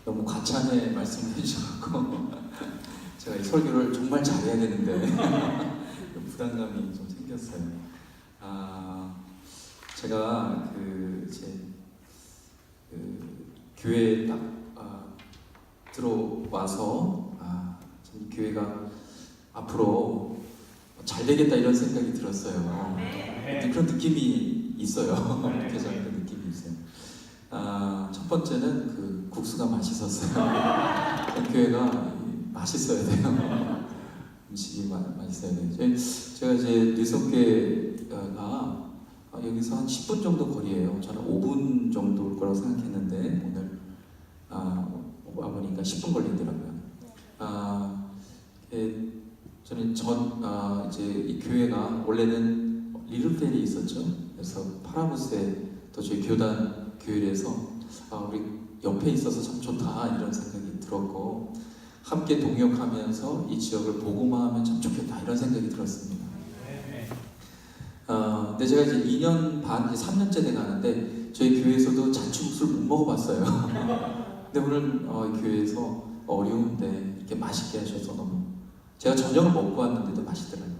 너무 과찬의 말씀을 해주셔서 제가 이 설교를 정말 잘해야 되는데 부담감이 좀 생겼어요. 제가 교회에 딱 들어와서 참 교회가 앞으로 잘 되겠다 이런 생각이 들었어요. 그런 느낌이 있어요. 교회장 그런 느낌이 있어요. 첫 번째는 그 국수가 맛있었어요. 교회가 맛있어야 돼요. 음식이 맛있어야 돼요. 제가 이제 뉴스교회가 여기서 한 10분 정도 거리예요. 저는 5분 정도일 거라고 생각했는데 오늘 와보니까 10분 걸리더라고요. 저는 이제 이 교회가 원래는 리틀펠에 있었죠. 그래서 파라무스에 또 저희 교단 교회에서 우리 옆에 있어서 참 좋다 이런 생각이 들었고 함께 동역하면서 이 지역을 복음화하면 참 좋겠다 이런 생각이 들었습니다. 근데 제가 이제 2년 반, 이제 3년째 돼가는데 저희 교회에서도 잔치국수를 못 먹어봤어요. 근데 오늘 교회에서 어려운데 이렇게 맛있게 하셔서 너무 제가 저녁을 먹고 왔는데도 맛있더라고요.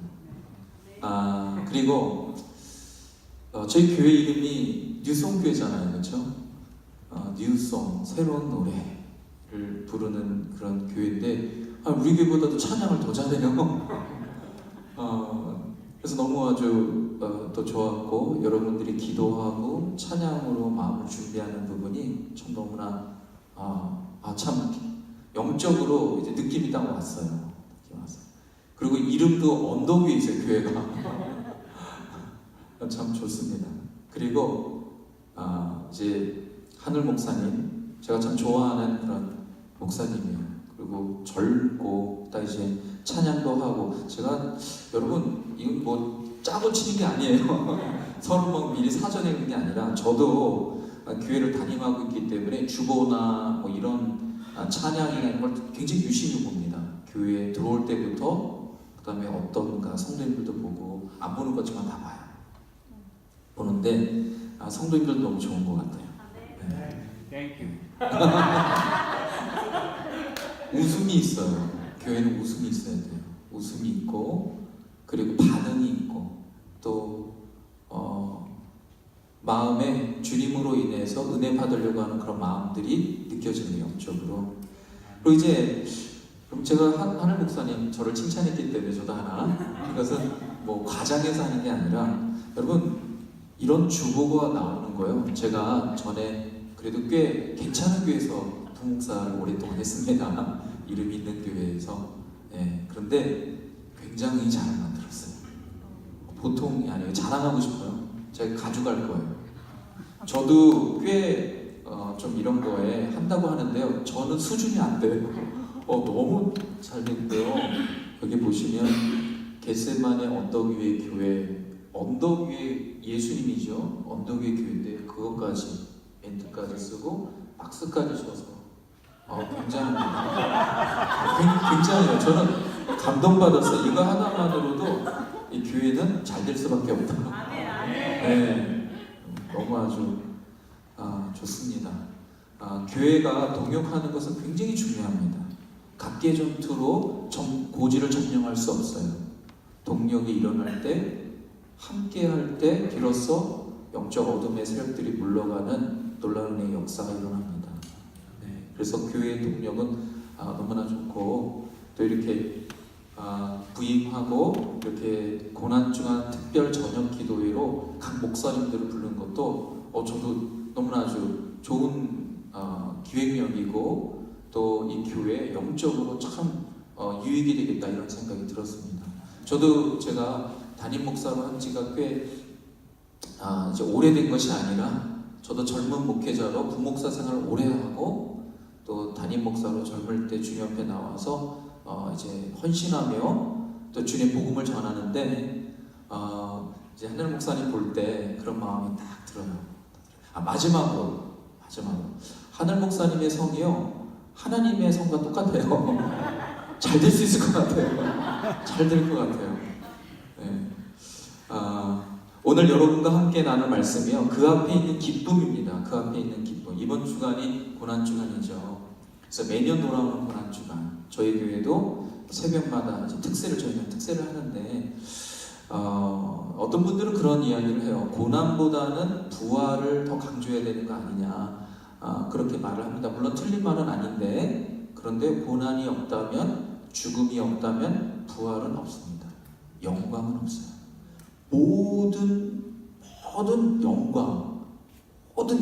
그리고 저희 교회 이름이 뉴송 교회잖아요, 그렇죠? 뉴송, 새로운 노래를 부르는 그런 교회인데 우리 교회보다도 찬양을 더 잘해요. 그래서 너무 아주 또 좋았고 여러분들이 기도하고 찬양으로 마음을 준비하는 부분이 참 너무나 참 영적으로 이제 느낌이 딱 왔어요. 그리고 이름도 언덕 위에 있어요, 교회가. 참 좋습니다. 그리고 이제 하늘 목사님, 제가 참 좋아하는 그런 목사님이에요. 그리고 젊고 딱 이제 찬양도 하고 제가 여러분 이건 뭐 짜고 치는 게 아니에요. 서로 막 미리 사전에 그런 게 아니라 저도 교회를 담임하고 있기 때문에 주보나 뭐 이런 찬양이나 이런 걸 굉장히 유심히 봅니다. 교회에 들어올 때부터 그 다음에 어떤가 성도님들도 보고 안 보는 것지만 다 봐요. 보는데 성도님들 너무 좋은 것 같아요. 땡큐. 웃음이 있어요. 교회는 웃음이 있어야 돼요. 웃음이 있고 그리고 반응이 있고 또 마음에 주님으로 인해서 은혜 받으려고 하는 그런 마음들이 느껴지네요. 영적으로. 그리고 이제 그럼 제가 하늘 목사님 저를 칭찬했기 때문에 저도 하나 이것은 뭐 과장해서 하는 게 아니라 여러분 이런 주보가 나오는 거예요. 제가 전에 그래도 꽤 괜찮은 교회에서 부목사를 오랫동안 했습니다. 이름 있는 교회에서. 그런데 굉장히 잘 만들었어요. 보통이 아니에요. 자랑하고 싶어요. 제가 가져갈 거예요. 저도 꽤 좀 이런 거에 한다고 하는데요. 저는 수준이 안 돼요. 너무 잘 됐고요. 여기 보시면 겟세마네 언덕 위의 교회, 언덕 위에 예수님이죠. 언덕 위의 교회인데 그것까지 멘트까지 쓰고 박스까지 쳐서 굉장합니다. 굉장해요. 저는 감동받았어요. 이거 하나만으로도 이 교회는 잘 될 수밖에 없다. 네, 너무 아주 좋습니다. 교회가 동역하는 것은 굉장히 중요합니다. 각계 전투로 고지를 점령할 수 없어요. 동력이 일어날 때 함께 할 때 비로소 영적 어둠의 세력들이 물러가는 놀라운 은혜의 역사가 일어납니다. 그래서 교회의 동력은 너무나 좋고 또 이렇게 부임하고 이렇게 고난주간 특별 저녁 기도회로 각 목사님들을 부르는 것도 저도 너무나 아주 좋은 기획력이고 또 이 교회 영적으로 참 유익이 되겠다 이런 생각이 들었습니다. 저도 제가 담임 목사로 한 지가 꽤 이제 오래된 것이 아니라 저도 젊은 목회자로 부목사 생활을 오래 하고 또 담임 목사로 젊을 때 주님 앞에 나와서 이제 헌신하며 또 주님 복음을 전하는데 이제 하늘 목사님 볼 때 그런 마음이 딱 들어요. 마지막으로 하늘 목사님의 성이요 하나님의 성과 똑같아요. 잘 될 수 있을 것 같아요. 잘 될 것 같아요. 오늘 여러분과 함께 나눌 말씀이요 그 앞에 있는 기쁨입니다. 그 앞에 있는 기쁨. 이번 주간이 고난 주간이죠. 그래서 매년 돌아오는 고난주간, 저희 교회도 새벽마다 이제 저희는 특세를 하는데, 어떤 분들은 그런 이야기를 해요. 고난보다는 부활을 더 강조해야 되는 거 아니냐, 그렇게 말을 합니다. 물론 틀린 말은 아닌데, 그런데 고난이 없다면, 죽음이 없다면 부활은 없습니다. 영광은 없어요. 모든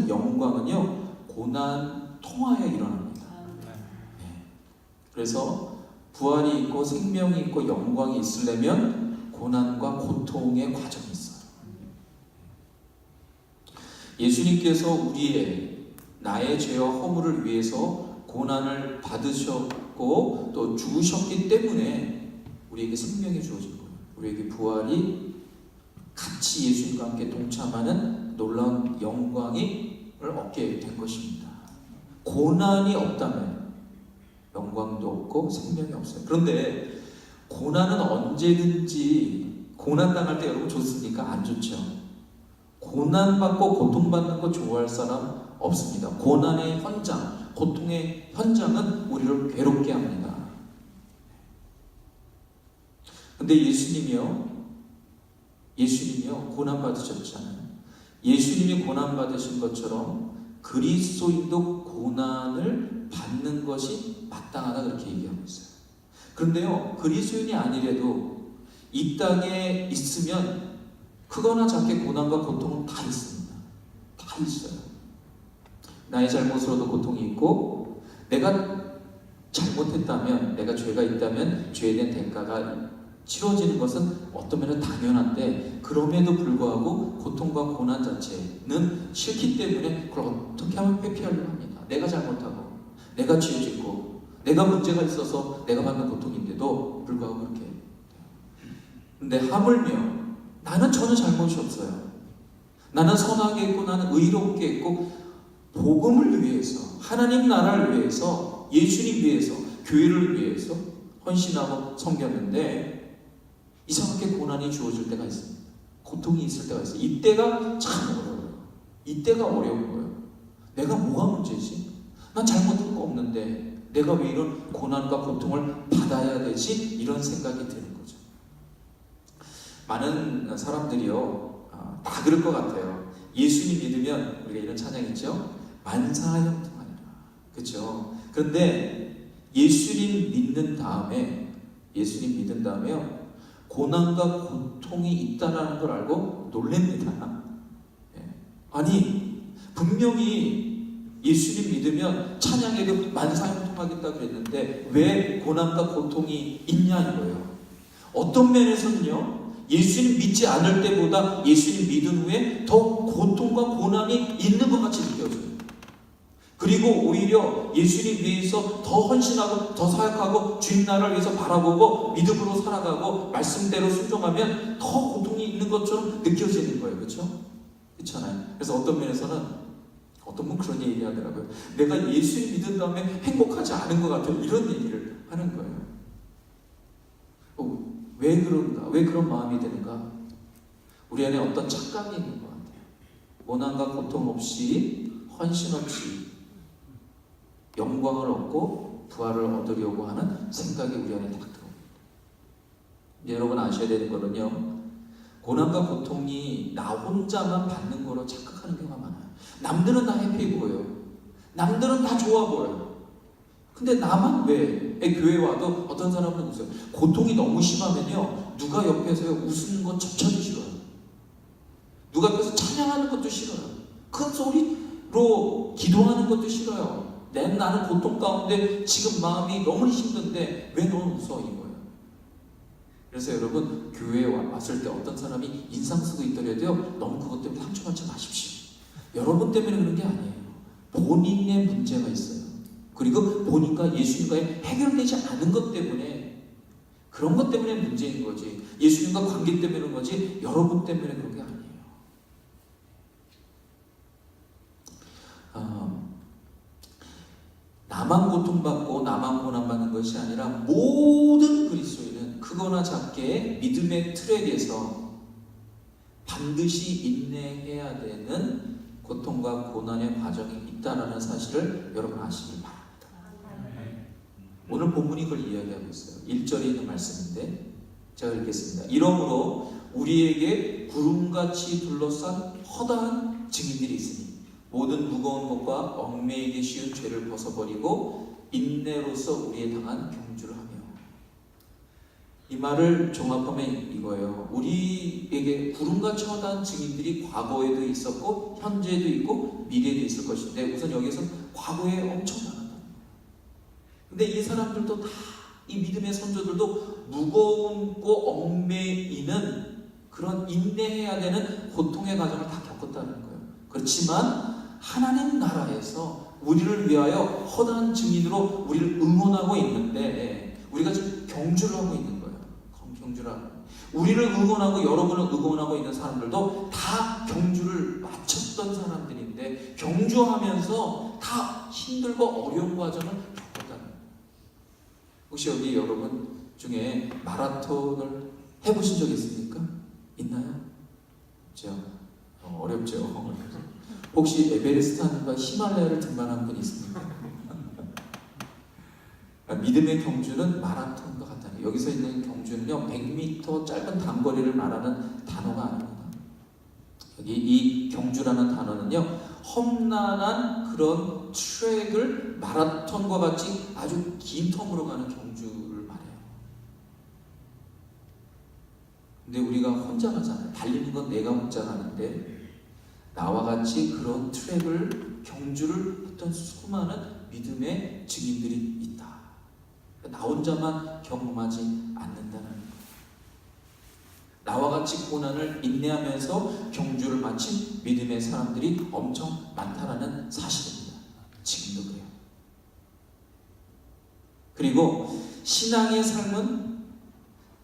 영광은요, 고난 통하에 일어납니다. 네. 그래서 부활이 있고 생명이 있고 영광이 있으려면 고난과 고통의 과정이 있어요. 예수님께서 나의 죄와 허물을 위해서 고난을 받으셨고 또 죽으셨기 때문에 우리에게 생명이 주어진 거예요. 우리에게 부활이 같이 예수님과 함께 동참하는 놀라운 영광을 얻게 된 것입니다. 고난이 없다면 영광도 없고 생명이 없어요. 그런데 고난은 언제든지, 고난당할 때 여러분 좋습니까? 안 좋죠. 고난받고 고통받는 거 좋아할 사람 없습니다. 고난의 현장, 고통의 현장은 우리를 괴롭게 합니다. 근데 예수님이요 고난받으셨잖아요. 예수님이 고난받으신 것처럼 그리스도인도 고난을 받는 것이 마땅하다, 그렇게 얘기하고 있어요. 그런데요, 그리스도인이 아니래도 이 땅에 있으면 크거나 작게 고난과 고통은 다 있습니다. 다 있어요. 나의 잘못으로도 고통이 있고, 내가 잘못했다면, 내가 죄가 있다면 죄에 대한 대가가 치러지는 것은 어떤 면은 당연한데, 그럼에도 불구하고 고통과 고난 자체는 싫기 때문에 그걸 어떻게 하면 회피하려고 합니다. 내가 잘못하고, 내가 죄 짓고, 내가 문제가 있어서 내가 받는 고통인데도 불구하고 그렇게 해요. 근데 하물며 나는 전혀 잘못이 없어요. 나는 선하게 있고, 나는 의롭게 있고, 복음을 위해서, 하나님 나라를 위해서, 예수님 위해서, 교회를 위해서 헌신하고 섬겼는데 이상하게 고난이 주어질 때가 있습니다. 고통이 있을 때가 있어요. 이때가 참 어려워요. 이때가 어려운 거예요. 내가 뭐가 문제지? 난 잘못한 거 없는데 내가 왜 이런 고난과 고통을 받아야 되지? 이런 생각이 드는 거죠. 많은 사람들이요, 다 그럴 것 같아요. 예수님 믿으면, 우리가 이런 찬양 있죠? 만사형통하리라. 그렇죠? 그런데 예수님 믿는 다음에요, 고난과 고통이 있다는 걸 알고 놀랍니다. 아니, 분명히 예수님 믿으면 찬양에도 만사형통하겠다 그랬는데 왜 고난과 고통이 있냐 이거예요. 어떤 면에서는요, 예수님 믿지 않을 때보다 예수님 믿은 후에 더 고통과 고난이 있는 것 같이 느껴져요. 그리고 오히려 예수님 위해서 더 헌신하고 더 사역하고 주님 나라를 위해서 바라보고 믿음으로 살아가고 말씀대로 순종하면 더 고통이 있는 것처럼 느껴지는 거예요. 그렇죠? 그렇잖아요. 그래서 어떤 면에서는 어떤 분 그런 얘기 하더라고요. 내가 예수님 믿은 다음에 행복하지 않은 것 같아요. 이런 얘기를 하는 거예요. 왜 그런가? 왜 그런 마음이 드는가? 우리 안에 어떤 착각이 있는 것 같아요. 고난과 고통 없이, 헌신 없이 영광을 얻고 부활을 얻으려고 하는 생각이 우리 안에 딱 들어옵니다. 여러분 아셔야 되는 거는요, 고난과 고통이 나 혼자만 받는 거로 착각하는 경우가 많아요. 남들은 다 해피해 보여요. 남들은 다 좋아 보여요. 근데 나만 왜? 교회 와도 어떤 사람은 웃어요. 고통이 너무 심하면요, 누가 옆에서 웃는 건 첩첩이 싫어요. 누가 옆에서 찬양하는 것도 싫어요. 큰 소리로 기도하는 것도 싫어요. 나는 고통 가운데 지금 마음이 너무 힘든데 왜 넌 웃어? 이거예요. 그래서 여러분, 교회에 왔을 때 어떤 사람이 인상 쓰고 있더라도요, 너무 그것 때문에 상처받지 마십시오. 여러분 때문에 그런 게 아니에요. 본인의 문제가 있어요. 그리고 본인과 예수님과의 해결되지 않은 것 때문에, 그런 것 때문에 문제인 거지, 예수님과 관계 때문에 그런 거지 여러분 때문에 그런 게 아니에요. 나만 고통받고 나만 고난받는 것이 아니라 모든 그리스도인은 크거나 작게 믿음의 트랙에서 반드시 인내해야 되는 고통과 고난의 과정이 있다는 사실을 여러분 아시길 바랍니다. 오늘 본문이 그걸 이야기하고 있어요. 1절에 있는 말씀인데 제가 읽겠습니다. 이러므로 우리에게 구름같이 둘러싼 허다한 증인들이 있으니 모든 무거운 것과 얽매이기 쉬운 죄를 벗어버리고 인내로서 우리에 당한 경주를 하며. 이 말을 종합하면 이거예요. 우리에게 구름같이 허다한 증인들이 과거에도 있었고 현재에도 있고 미래에도 있을 것인데 우선 여기서 과거에 엄청 많았다. 근데 이 사람들도 다 이 믿음의 선조들도 무거운고 얽매이는 그런 인내해야 되는 고통의 과정을 다 겪었다는 거예요. 그렇지만 하나님 나라에서 우리를 위하여 허다한 증인으로 우리를 응원하고 있는데 우리가 지금 경주를 하고 있는 거예요. 경주를 하고 우리를 응원하고 여러분을 응원하고 있는 사람들도 다 경주를 마쳤던 사람들인데 경주하면서 다 힘들고 어려운 과정을 겪었다는 거예요. 혹시 여기 여러분 중에 마라톤을 해보신 적 있습니까? 있나요? 없죠. 어렵죠. 혹시 에베레스트산과 히말라야를 등반한 분 있습니까? 믿음의 경주는 마라톤과 같다는 거예요. 여기서 있는 경주는요 100m 짧은 단거리를 말하는 단어가 아닙니다. 여기 이 경주라는 단어는요 험난한 그런 트랙을 마라톤과 같이 아주 긴 텀으로 가는 경주를 말해요. 근데 우리가 혼자 가잖아요. 달리는 건 내가 혼자 가는데 나와 같이 그런 트랙을 경주를 했던 수많은 믿음의 증인들이 있다. 나 혼자만 경험하지 않는다는 거예요. 나와 같이 고난을 인내하면서 경주를 마친 믿음의 사람들이 엄청 많다라는 사실입니다. 지금도 그래요. 그리고 신앙의 삶은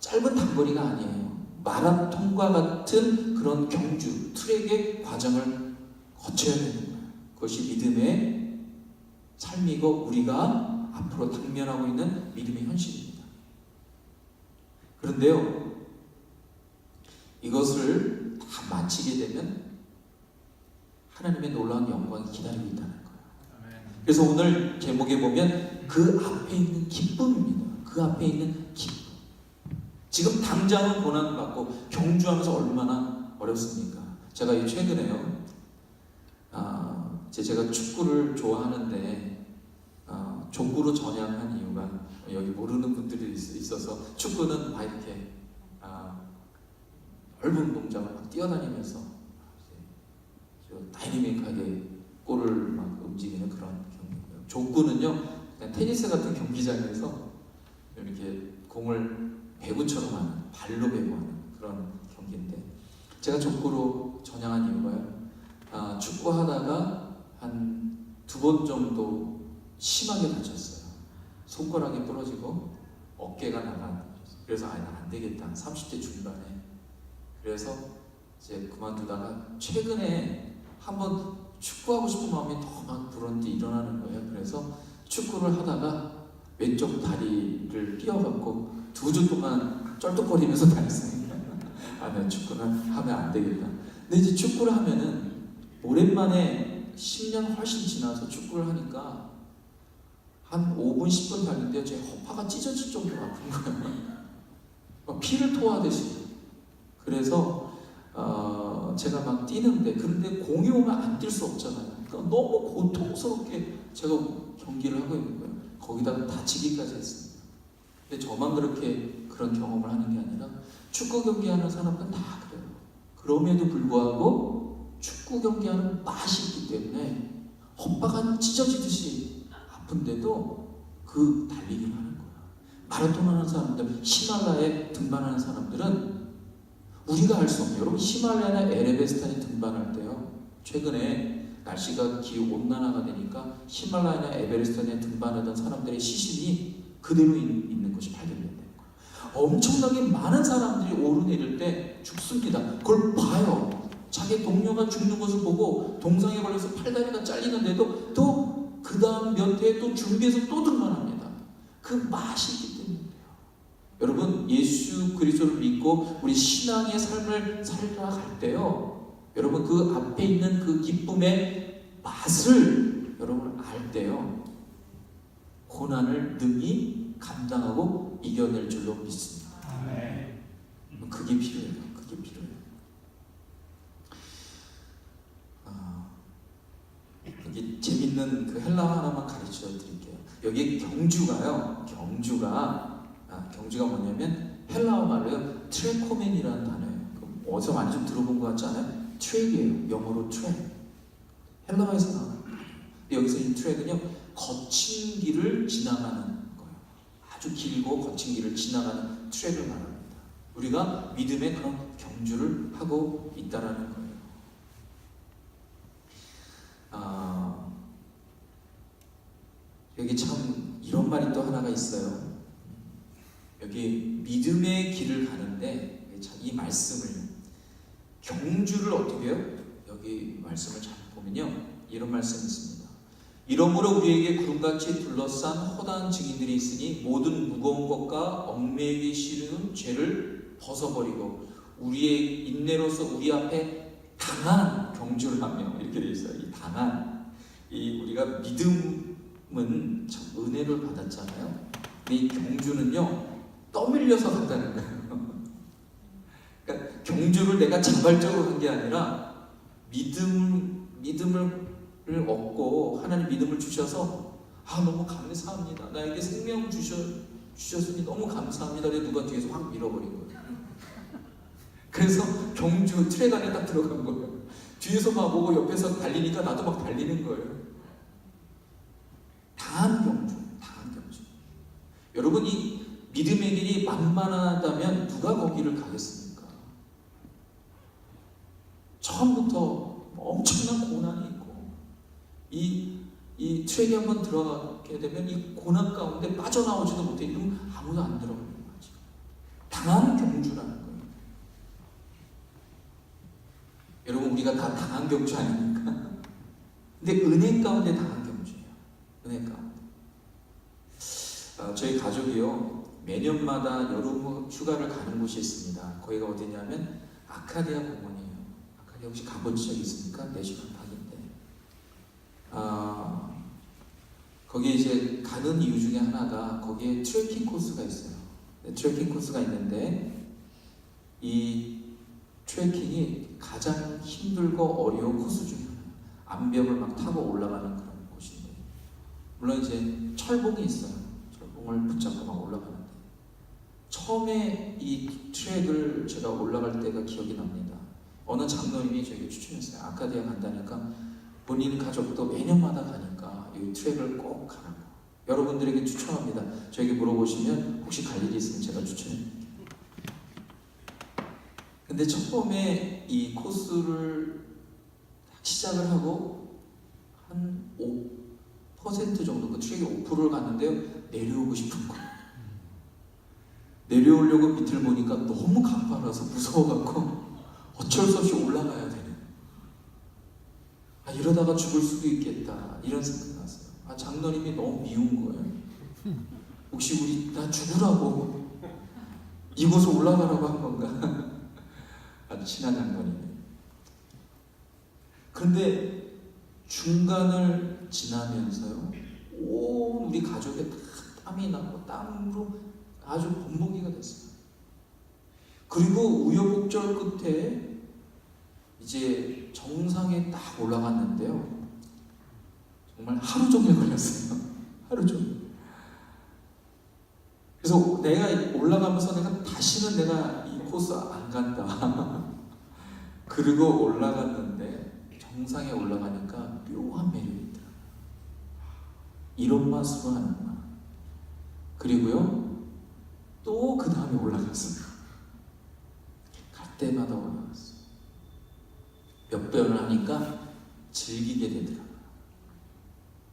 짧은 단거리가 아니에요. 마라톤과 같은 그런 경주, 트랙의 과정을 거쳐야 되는 거예요. 그것이 믿음의 삶이고 우리가 앞으로 당면하고 있는 믿음의 현실입니다. 그런데요, 이것을 다 마치게 되면 하나님의 놀라운 영광이 기다리고 있다는 거예요. 그래서 오늘 제목에 보면 그 앞에 있는 기쁨입니다. 그 앞에 있는 기쁨. 지금 당장은 고난을 받고 경주하면서 얼마나 어렵습니까? 제가 이 최근에요, 제가 축구를 좋아하는데 족구로 전향한 이유가 여기 모르는 분들이 있어서 축구는 막 이렇게 넓은 동작을 막 뛰어다니면서 다이내믹하게 골을 막 움직이는 그런 경기고요. 족구는요 그냥 테니스 같은 경기장에서 이렇게 공을 배구처럼 하는, 발로 배구하는 그런 경기인데 제가 족구로 전향한 이유가요, 축구하다가 한 2번 정도 심하게 다쳤어요. 손가락이 부러지고 어깨가 나간. 그래서 안 되겠다. 30대 중반에. 그래서 이제 그만두다가 최근에 한번 축구하고 싶은 마음이 더 막 불었는데 일어나는 거예요. 그래서 축구를 하다가 왼쪽 다리를 삐어갖고 2주 동안 쩔뚝거리면서 다녔습니다. 네, 축구는 하면 안 되겠다. 근데 이제 축구를 하면은 오랜만에 10년 훨씬 지나서 축구를 하니까 한 5분, 10분 달리는데 제 허파가 찢어질 정도로 아픈 거예요. 피를 토하듯이. 그래서 제가 막 뛰는데, 그런데 공이 오면 안 뛸 수 없잖아요. 그러니까 너무 고통스럽게 제가 경기를 하고 있는 거예요. 거기다가 다치기까지 했습니다. 근데 저만 그렇게 그런 경험을 하는 게 아니라 축구 경기하는 사람은 다 그래요. 그럼에도 불구하고 축구 경기하는 맛이 있기 때문에 헛바가 찢어지듯이 아픈데도 그 달리기를 하는 거야. 마라톤 하는 사람들, 히말라야에 등반하는 사람들은 우리가 할 수 없는, 여러분 히말라야나 에베레스트산에 등반할 때요, 최근에 날씨가 기온난화가 되니까 히말라야나 에베레스트산에 등반하던 사람들의 시신이 그대로 있는 것이 발견된다는 거예요. 엄청나게 많은 사람들이 오르내릴 때 죽습니다. 그걸 봐요. 자기 동료가 죽는 것을 보고 동상에 걸려서 팔다리가 잘리는데도 또 그 다음 몇 해에 또 준비해서 또 등반합니다. 그 맛이 있기 때문이에요. 여러분, 예수 그리스도를 믿고 우리 신앙의 삶을 살아갈 때요, 여러분 그 앞에 있는 그 기쁨의 맛을 여러분 알 때요, 고난을 능히 감당하고 이겨낼 줄로 믿습니다. 아멘. 그게 필요해요. 그게 필요해요. 여기 재밌는 그 헬라어 하나만 가르쳐 드릴게요. 여기 경주가요. 경주가 뭐냐면 헬라어 말로요. 트레코멘이라는 단어예요. 어디서 많이 좀 들어본 것 같지 않아요? 트랙이에요. 영어로 트랙. 헬라어에서 나와요. 근데 여기서 이 트랙은요. 거친 길을 지나가는 거예요. 아주 길고 거친 길을 지나가는 트랙을 말합니다. 우리가 믿음의 그런 경주를 하고 있다라는 거예요. 여기 참 이런 말이 또 하나가 있어요. 여기 믿음의 길을 가는데 이 말씀을 경주를 어떻게 해요? 여기 말씀을 잘 보면요. 이런 말씀이 있습니다. 이러므로 우리에게 구름같이 둘러싼 허다한 증인들이 있으니 모든 무거운 것과 얽매이기 싫은 죄를 벗어버리고 우리의 인내로서 우리 앞에 강한 경주를 하며 이렇게 되어 있어요. 이 강한 우리가 믿음은 참 은혜를 받았잖아요. 근데 이 경주는요 떠밀려서 간다는 거예요. 그러니까 경주를 내가 자발적으로 한 게 아니라 믿음을 얻고 하나님 믿음을 주셔서 너무 감사합니다. 나에게 생명 주셨으니 너무 감사합니다. 그래 누가 뒤에서 확 밀어버린 거예요. 그래서 경주 트랙 안에 딱 들어간 거예요. 뒤에서 막 보고 옆에서 달리니까 나도 막 달리는 거예요. 다한 경주. 여러분 이 믿음의 길이 만만하다면 누가 거기를 가겠습니까? 처음부터 엄청난 고난이 있고 이 트랙에 한번 들어가게 되면 이 고난 가운데 빠져나오지도 못해. 이러면 아무도 안 들어가는 거죠. 당한 경주라는 거예요. 여러분 우리가 다 당한 경주 아닙니까? 근데 은혜 가운데 당한 경주예요. 은혜 가운데. 저희 가족이요 매년마다 여름 휴가를 가는 곳이 있습니다. 거기가 어디냐면 아카디아 공원이에요. 아카디아 혹시 가본 적 있습니까? 4시간 반인데 거기에 이제 가는 이유 중에 하나가 거기에 트레킹 코스가 있어요. 트레킹 코스가 있는데 이 트레킹이 가장 힘들고 어려운 코스 중에 하나예요. 암벽을 막 타고 올라가는 그런 곳인데 물론 이제 철봉이 있어요. 철봉을 붙잡고 막 올라가는데 처음에 이 트랙을 제가 올라갈 때가 기억이 납니다. 어느 장로님이 저에게 추천했어요. 아카디아 간다니까 본인 가족도 매년마다 가니까 이 트랙을 꼭 가라고. 여러분들에게 추천합니다. 저에게 물어보시면 혹시 갈 일이 있으면 제가 추천해드릴게요. 근데 처음에 이 코스를 시작을 하고 한 5% 정도 그 트랙의 5%를 갔는데요. 내려오고 싶은 거예요. 내려오려고 밑을 보니까 너무 가파라서 무서워갖고 어쩔 수 없이 올라가야 되는. 이러다가 죽을 수도 있겠다 이런 생각이 났어요. 장로님이 너무 미운 거예요. 혹시 우리 나 죽으라고 이곳을 올라가라고 한 건가? 아주 친한 장로님이에요. 그런데 중간을 지나면서요 온 우리 가족의 다 땀이 나고 땀으로 아주 범벅이가 됐어요. 그리고 우여곡절 끝에 이제 정상에 딱 올라갔는데요 정말 하루 종일 걸렸어요. 하루 종일. 그래서 내가 올라가면서 내가 다시는 내가 이 코스 안 간다 그리고 올라갔는데 정상에 올라가니까 묘한 매력이 있더라고요. 이런 맛으로 하는구나. 그리고요 또 그 다음에 올라갔어요. 갈 때마다 올라갔어요. 몇 번을 하니까 즐기게 되더라고요.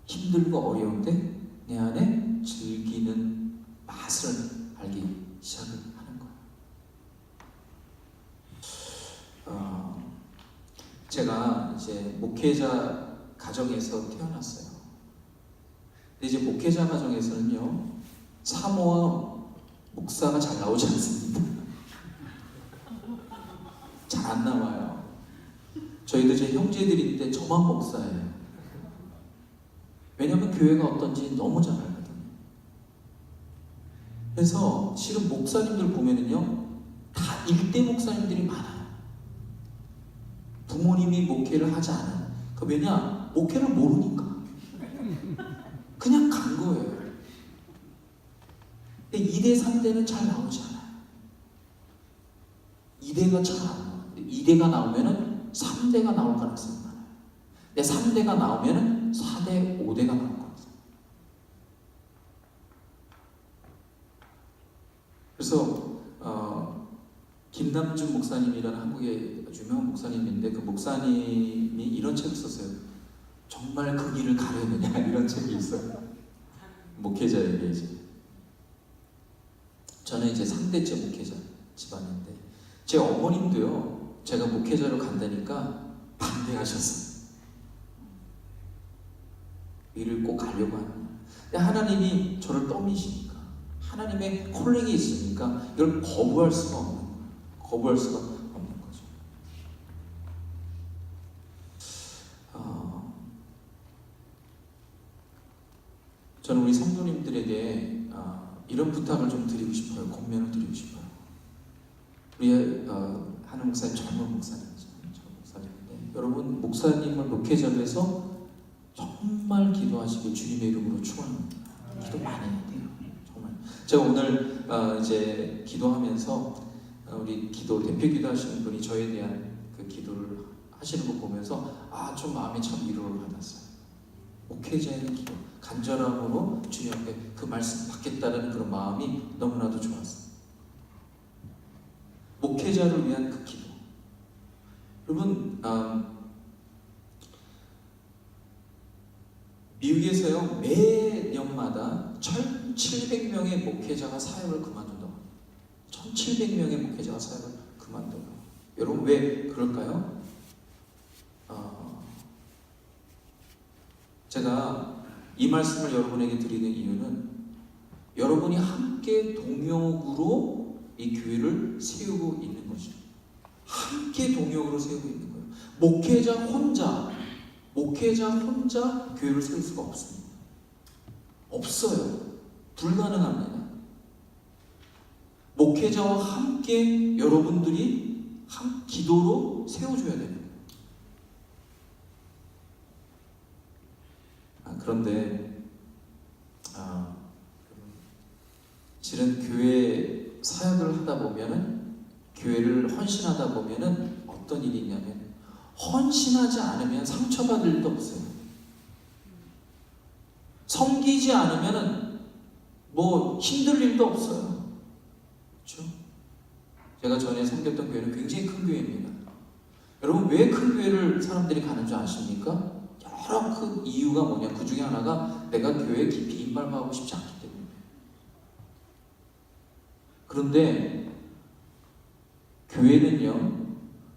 힘들고 어려운데 내 안에 즐기는 맛을 알기 시작을 하는 거예요. 제가 이제 목회자 가정에서 태어났어요. 근데 이제 목회자 가정에서는요 사모와 목사가 잘 나오지 않습니다. 잘 안 나와요. 저희도 제 형제들인데 저만 목사예요. 왜냐면 교회가 어떤지 너무 잘 알거든요. 그래서 실은 목사님들 보면은요, 다 일대 목사님들이 많아요. 부모님이 목회를 하지 않은. 그 왜냐? 목회를 모르니까. 그냥 간 거예요. 근데 2대, 3대는 잘 나오지 않아요. 2대가 잘 안 나와요. 2대가 나오면은 3대가 나올 가능성이 많아요. 근데 3대가 나오면은 4대, 5대가 나올 가능성이. 그래서 김남준 목사님이라는 한국의 유명한 목사님인데, 그 목사님이 이런 책을 썼어요. 정말 그 길을 가려느냐 이런 책이 있어요. 목회자에게 이제. 저는 이제 3대째 목회자 집안인데, 제 어머님도요, 제가 목회자로 간다니까 반대하셨어요. 일을 꼭 가려고 하느냐. 근데 하나님이 저를 떠미시니까, 하나님의 콜링이 있으니까 이걸 거부할 수가 없는 거예요. 거부할 수가 없는 거죠. 저는 우리 성도님들에게 이런 부탁을 좀 드리고 싶어요. 권면을 드리고 싶어요. 우리 하는 목사님, 젊은 목사님이죠. 젊은 목사님인데, 여러분 목사님을 목회자로 해서 정말 기도하시길 주님의 이름으로 축원합니다. 기도 많이 해야 돼요. 정말. 제가 오늘 이제 기도하면서 우리 기도 대표 기도하시는 분이 저에 대한 그 기도를 하시는 거 보면서 좀 마음이 참 위로를 받았어요. 목회자의 기도, 간절함으로 주님 앞에 그 말씀 받겠다는 그런 마음이 너무나도 좋았어요. 목회자를 위한 그 기도. 여러분, 미국에서요, 매년마다 1,700명의 목회자가 사역을 그만둔다고 합니다. 1,700명의 목회자가 사역을 그만둬요. 여러분, 왜 그럴까요? 제가 이 말씀을 여러분에게 드리는 이유는, 여러분이 함께 동역으로 이 교회를 세우고 있는 거죠. 함께 동역으로 세우고 있는 거예요. 목회자 혼자 교회를 세울 수가 없습니다. 없어요. 불가능합니다. 목회자와 함께 여러분들이 기도로 세워줘야 됩니다. 그런데 실은 교회 사역을 하다 보면은, 교회를 헌신하다 보면은 어떤 일이 있냐면, 헌신하지 않으면 상처받을 일도 없어요. 섬기지 않으면은 뭐 힘들 일도 없어요. 그렇죠? 제가 전에 섬겼던 교회는 굉장히 큰 교회입니다. 여러분, 왜 큰 교회를 사람들이 가는 줄 아십니까? 여러 큰 이유가 뭐냐? 그 중에 하나가 내가 교회에 깊이 임발하고 싶지 않기 때문에. 그런데 교회는요,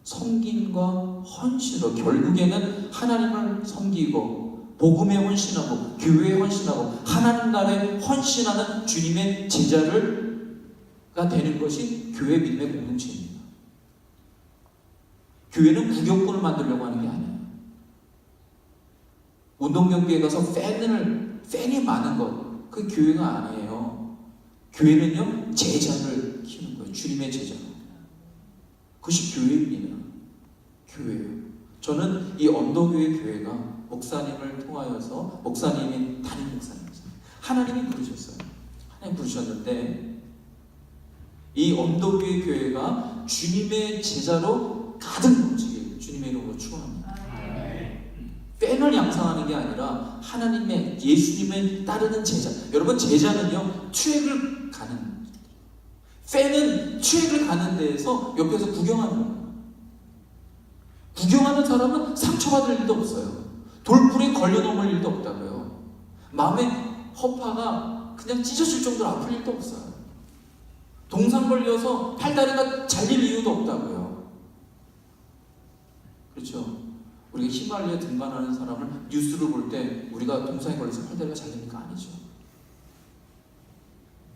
섬김과 헌신으로 결국에는 하나님을 섬기고 복음에 헌신하고 교회에 헌신하고 하나님 나라에 헌신하는 주님의 제자가 되는 것이 교회 믿음의 공동체입니다. 교회는 구경꾼을 만들려고 하는 게 아니에요. 운동경기에 가서 팬이 많은 것, 그 교회가 아니에요. 교회는요, 제자를 키우는 거예요. 주님의 제자. 그것이 교회입니다. 교회예요. 저는 이 언더교회 교회가 목사님을 통하여서, 목사님이 담임 목사님이세요. 하나님이 부르셨어요. 하나님 부르셨는데, 이 언더교회 교회가 주님의 제자로 가득 넘치게 주님의 이름으로 축원합니다. 팬을 양상하는 게 아니라 하나님의, 예수님을 따르는 제자. 여러분, 제자는요, 트랙을 가는, 팬은 트랙을 가는 데에서 옆에서 구경하는 거예요. 구경하는 사람은 상처받을 일도 없어요. 돌불에 걸려 넘을 일도 없다고요. 마음에 허파가 그냥 찢어질 정도로 아플 일도 없어요. 동상 걸려서 팔다리가 잘릴 이유도 없다고요. 그렇죠? 우리가 히말라야 등반하는 사람을 뉴스를 볼 때 우리가 동상에 걸려서 팔다리가 잘리니까 아니죠.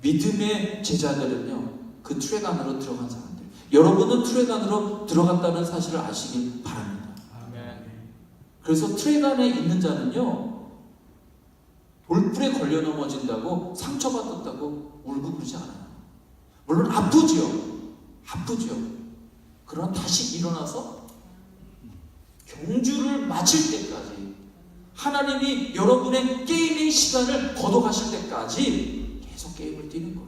믿음의 제자들은요, 그 트랙 안으로 들어간 사람들. 여러분은 트랙 안으로 들어갔다는 사실을 아시길 바랍니다. 아멘. 그래서 트랙 안에 있는 자는요, 돌불에 걸려 넘어진다고 상처받았다고 울고 그러지 않아요. 물론 아프지요. 그러나 다시 일어나서 경주를 마칠 때까지, 하나님이 여러분의 게임의 시간을 걷어가실 때까지 계속 게임을 뛰는 거예요.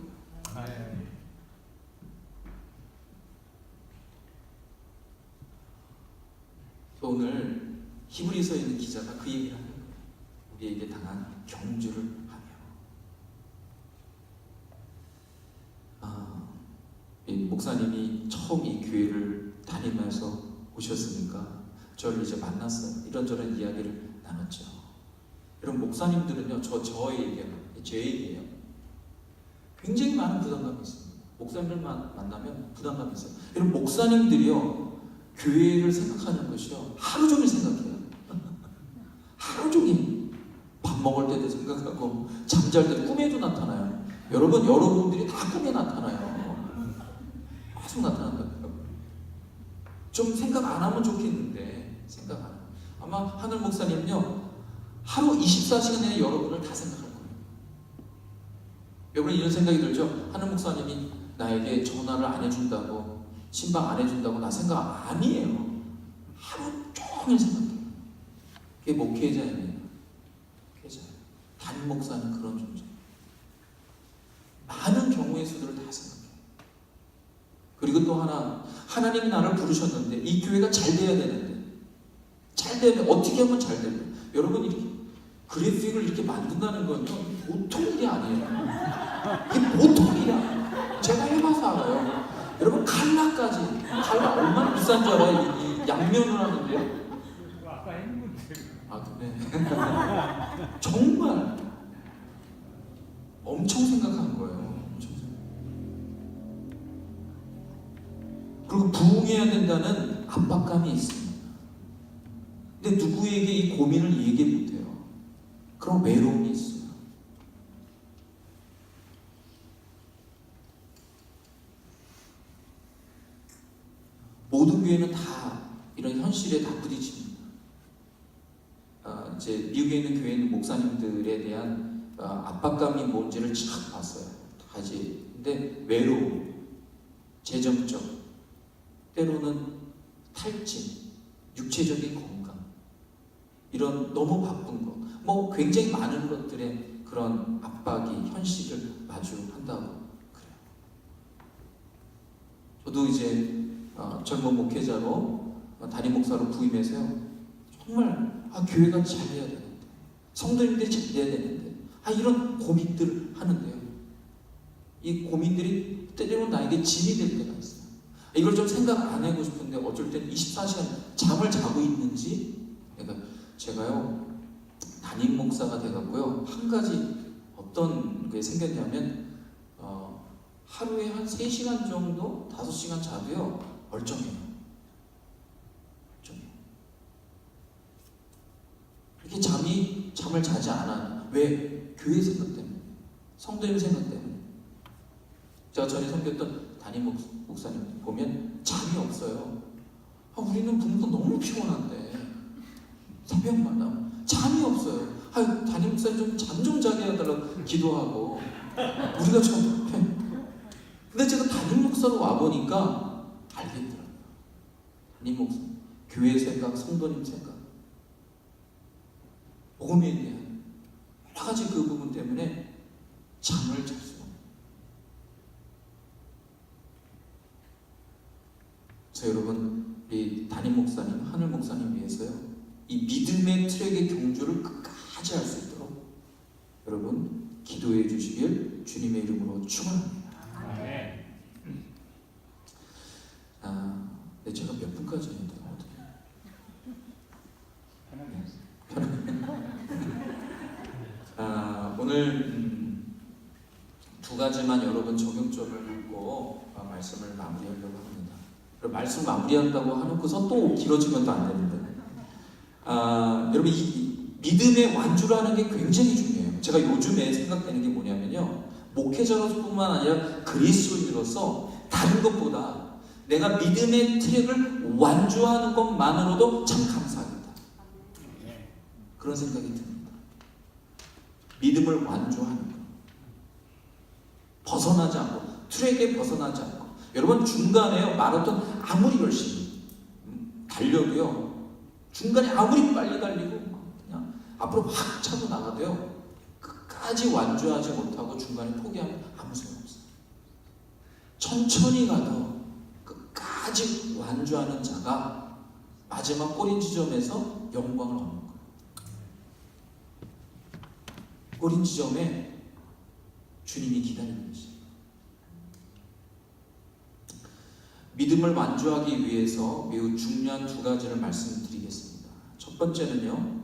오늘 히브리서에 있는 기자가 그 얘기를 하는 거예요. 우리에게 당한 경주를 하며. 이 목사님이 처음 이 교회를 다니면서 오셨으니까 저를 이제 만났어요. 이런저런 이야기를 나눴죠. 여러분, 목사님들은요, 제 얘기예요. 굉장히 많은 부담감이 있습니다. 목사님들 만나면 부담감이 있어요. 여러분, 목사님들이요, 교회를 생각하는 것이요, 하루 종일 생각해요. 하루 종일 밥 먹을 때도 생각하고 잠잘 때도 꿈에도 나타나요. 여러분들이 다 꿈에 나타나요. 계속 나타난다고요. 좀 생각 안 하면 좋겠는데 생각 안 하면. 아마 하늘 목사님은요, 하루 24시간 내내 여러분을 다 생각할 거예요. 여러분, 이런 생각이 들죠? 하늘 목사님이 나에게 전화를 안 해준다고, 신방 안 해준다고 나 생각 아니에요. 하루 종일 생각해요. 그게 목회자입니다. 목회자. 담임 목사는 그런 존재. 많은 경우의 수들을 다 생각해요. 그리고 또 하나, 하나님이 나를 부르셨는데 이 교회가 잘 돼야 되는데, 잘 되면 어떻게 하면 잘 돼요? 여러분, 이렇게 그래픽을 이렇게 만든다는 건요, 보통 일이 아니에요. 이게 보통 일이야. 제가 해봐서 알아요. 여러분, 칼라 얼마나 비싼 줄 알아요? 이 양면을 하는데요. 아까 했는데. 네. 정말 엄청 생각한 거예요. 그리고 부흥해야 된다는 압박감이 있습니다. 근데 누구에게 이 고민을 얘기 못해요. 그런 외로움이 있어요. 모든 교회는 다 이런 현실에 다 부딪힙니다. 이제 미국에 있는 교회 있는 목사님들에 대한 압박감이 뭔지를 쫙 봤어요. 다지. 근데 외로움, 재정적, 때로는 탈진, 육체적인 건강, 이런 너무 바쁜 거, 뭐 굉장히 많은 것들의 그런 압박이 현실을 마주한다고 그래요. 저도 이제 젊은 목회자로 담임 목사로 부임해서요, 정말 교회가 잘 돼야 되는데, 성도님들이 잘 돼야 되는데, 이런 고민들을 하는데요, 이 고민들이 때로는 나에게 짐이 될 때가 있어요. 이걸 좀 생각 안 해보고 싶은데 어쩔 땐 24시간 잠을 자고 있는지, 그러니까 제가요, 담임 목사가 돼갖고요, 한 가지 어떤 게 생겼냐면, 하루에 한 3시간 정도, 5시간 자도요, 멀쩡해요. 그렇게 잠을 자지 않아요. 왜? 교회 생각 때문에, 성도님 생각 때문에. 제가 전에 섬겼던 담임 목사님 보면 잠이 없어요. 우리는 부모도 너무 피곤한데 새벽마다 잠이 없어요. 담임 목사님 좀 잠 좀 자게 해달라고 기도하고, 우리가 좀 근데 제가 담임 목사로 와보니까 알겠더라고요. 담임 목사, 교회 생각, 성도님 생각, 복음에 대한 여러 가지 그 부분 때문에 잠을 잘 수가 없어요. 그래서 여러분, 이 담임 목사님, 하늘 목사님 위해서요, 이 믿음의 트랙의 경주를 끝까지 할 수 있도록 여러분 기도해 주시길 주님의 이름으로 축원합니다. 네, 제가 몇 분까지 했는데 오늘 두 가지만 여러분 적용점을 갖고 말씀을 마무리하려고 합니다. 그리고 말씀 마무리한다고 하놓고서 또 길어지면 또 안 되는데, 여러분, 이 믿음의 완주라는 게 굉장히 중요해요. 제가 요즘에 생각되는 게 뭐냐면요, 목회자로서뿐만 아니라 그리스도인으로서 다른 것보다 내가 믿음의 트랙을 완주하는 것만으로도 참 감사합니다. 그런 생각이 듭니다. 믿음을 완주하는 것. 벗어나지 않고, 트랙에 벗어나지 않고. 여러분 중간에요, 마라톤 아무리 열심히 달려도요, 중간에 아무리 빨리 달리고 그냥 앞으로 확 차고 나가도요, 끝까지 완주하지 못하고 중간에 포기하면 아무 소용없어요. 천천히 가도 끝까지 완주하는 자가 마지막 꼬린 지점에서 영광을 얻는 거예요. 꼬린 지점에 주님이 기다리는 것이에요. 믿음을 완주하기 위해서 매우 중요한 두 가지를 말씀드리겠습니다. 첫 번째는요,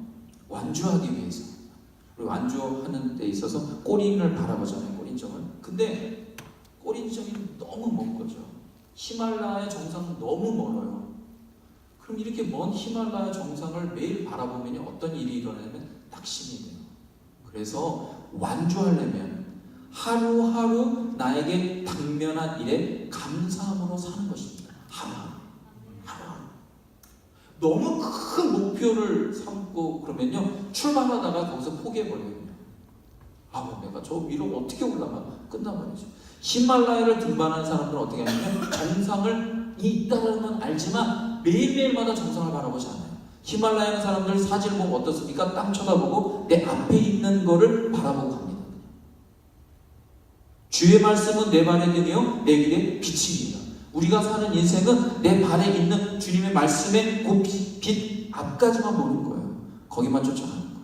완주하기 위해서. 우리 완주하는 데 있어서 꼬린을 바라보잖아요, 꼬린점을. 근데 꼬린점이 너무 먼 거죠. 히말라야 정상은 너무 멀어요. 그럼 이렇게 먼 히말라야 정상을 매일 바라보면 어떤 일이 일어나냐면 낙심이 돼요. 그래서 완주하려면 하루하루 나에게 당면한 일에 감사함으로 사는 것입니다. 하루하루. 너무 큰 목표를 삼고 그러면요, 출발하다가 거기서 포기해버려요. 내가 저 위로 어떻게 올라가? 끝나버리죠. 히말라야를 등반하는 사람들은 어떻게 하냐면 정상을 있다는 건 알지만 매일매일마다 정상을 바라보지 않아요. 히말라야 사람들 사진을 보면 어떻습니까? 땅 쳐다보고 내 앞에 있는 거를 바라보고 갑니다. 주의 말씀은 내 발에 등이요 내 길에 빛입니다. 우리가 사는 인생은 내 발에 있는 주님의 말씀의 그 빛 앞까지만 보는 거예요. 거기만 쫓아가는 거예요.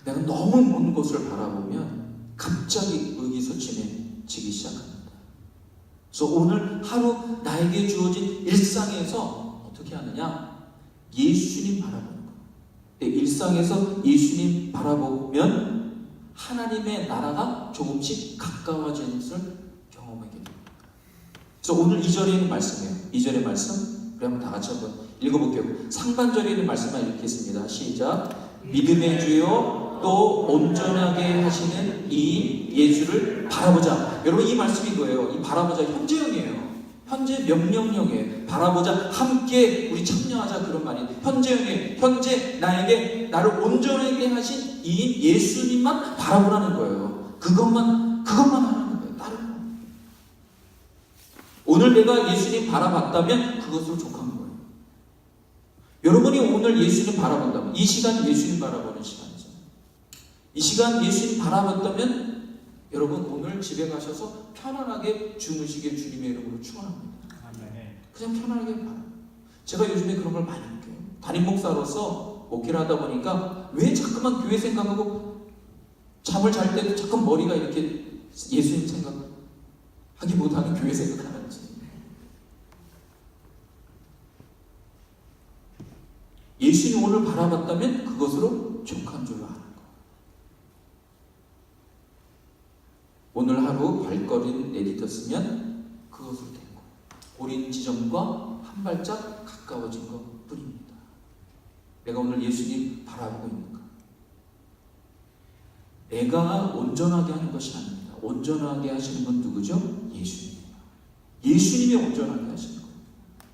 내가 너무 먼 곳을 바라보면 갑자기 의기소침해지기 시작합니다. 그래서 오늘 하루 나에게 주어진 일상에서 어떻게 하느냐? 예수님 바라보는 거예요. 일상에서 예수님 바라보면 하나님의 나라가 조금씩 가까워지는 것을 경험하게 됩니다. 그래서 오늘 2절에 있는 말씀이에요. 2절의 말씀 우리 한번 다 같이 한번 읽어볼게요. 상반절에 있는 말씀만 읽겠습니다. 시작. 믿음의 주요 또 온전하게 하시는 이 예수를 바라보자. 여러분 이 말씀이 뭐예요? 이 바라보자 현재형이에요. 현재 명령형이에요. 바라보자, 함께 우리 참여하자, 그런 말이에요. 현재형이에요. 현재 나에게 나를 온전하게 하신 이 예수님만 바라보라는 거예요. 그것만 하라는 거예요. 다른 거. 오늘 내가 예수님 바라봤다면 그것으로 족한 거예요. 여러분이 오늘 예수님 바라본다면 이 시간 예수님 바라보는 시간이죠. 이 시간 예수님 바라봤다면 여러분 오늘 집에 가셔서 편안하게 주무시길 주님의 이름으로 축원합니다. 그냥 편안하게 바라요. 제가 요즘에 그런 걸 많이 느껴요. 담임 목사로서 목회를 하다 보니까 왜 자꾸만 교회 생각하고 잠을 잘 때도 자꾸 머리가 이렇게 예수님 생각하기 못하는 교회 생각하는지. 예수님 오늘 바라봤다면 그것으로 족한 줄로 아는 거예요. 오늘 하루 발걸음 내딛었으면 그것으로 된 거예요. 고린 지점과 한 발짝 가까워진 것 뿐입니다. 내가 오늘 예수님 바라보고 있는가? 내가 온전하게 하는 것이 아닙니다. 온전하게 하시는 분 누구죠? 예수님이에요. 예수님이 온전하게 하시는 거예요.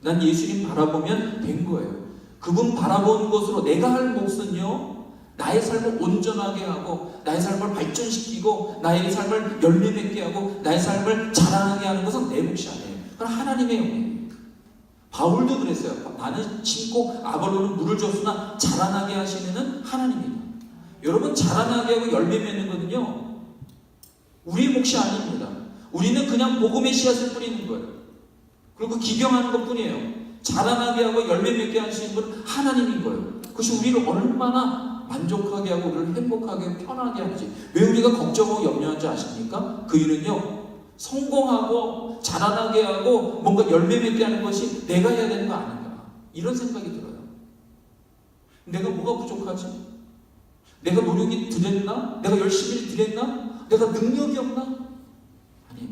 난 예수님 바라보면 된 거예요. 그분 바라보는 것으로 내가 할 몫은요, 나의 삶을 온전하게 하고 나의 삶을 발전시키고 나의 삶을 열매 맺게 하고 나의 삶을 자라나게 하는 것은 내 몫이 아니에요. 그건 하나님의 영이에요. 바울도 그랬어요. 나는 심고 아볼로는 물을 줬으나 자라나게 하시는 이는 하나님이다. 여러분 자라나게 하고 열매 맺는 거는요 우리의 몫이 아닙니다. 우리는 그냥 복음의 씨앗을 뿌리는 거예요. 그리고 기경하는 것 뿐이에요. 자라나게 하고 열매 맺게 하시는 분은 하나님인 거예요. 그것이 우리를 얼마나 만족하게 하고 우리를 행복하게 하고 편하게 하는지. 왜 우리가 걱정하고 염려하는지 아십니까? 그 이유는요, 성공하고 자라나게 하고 뭔가 열매 맺게 하는 것이 내가 해야 되는 거 아닌가, 이런 생각이 들어요. 내가 뭐가 부족하지? 내가 노력이 들였나? 내가 열심히 들였나? 내가 능력이 없나? 아니,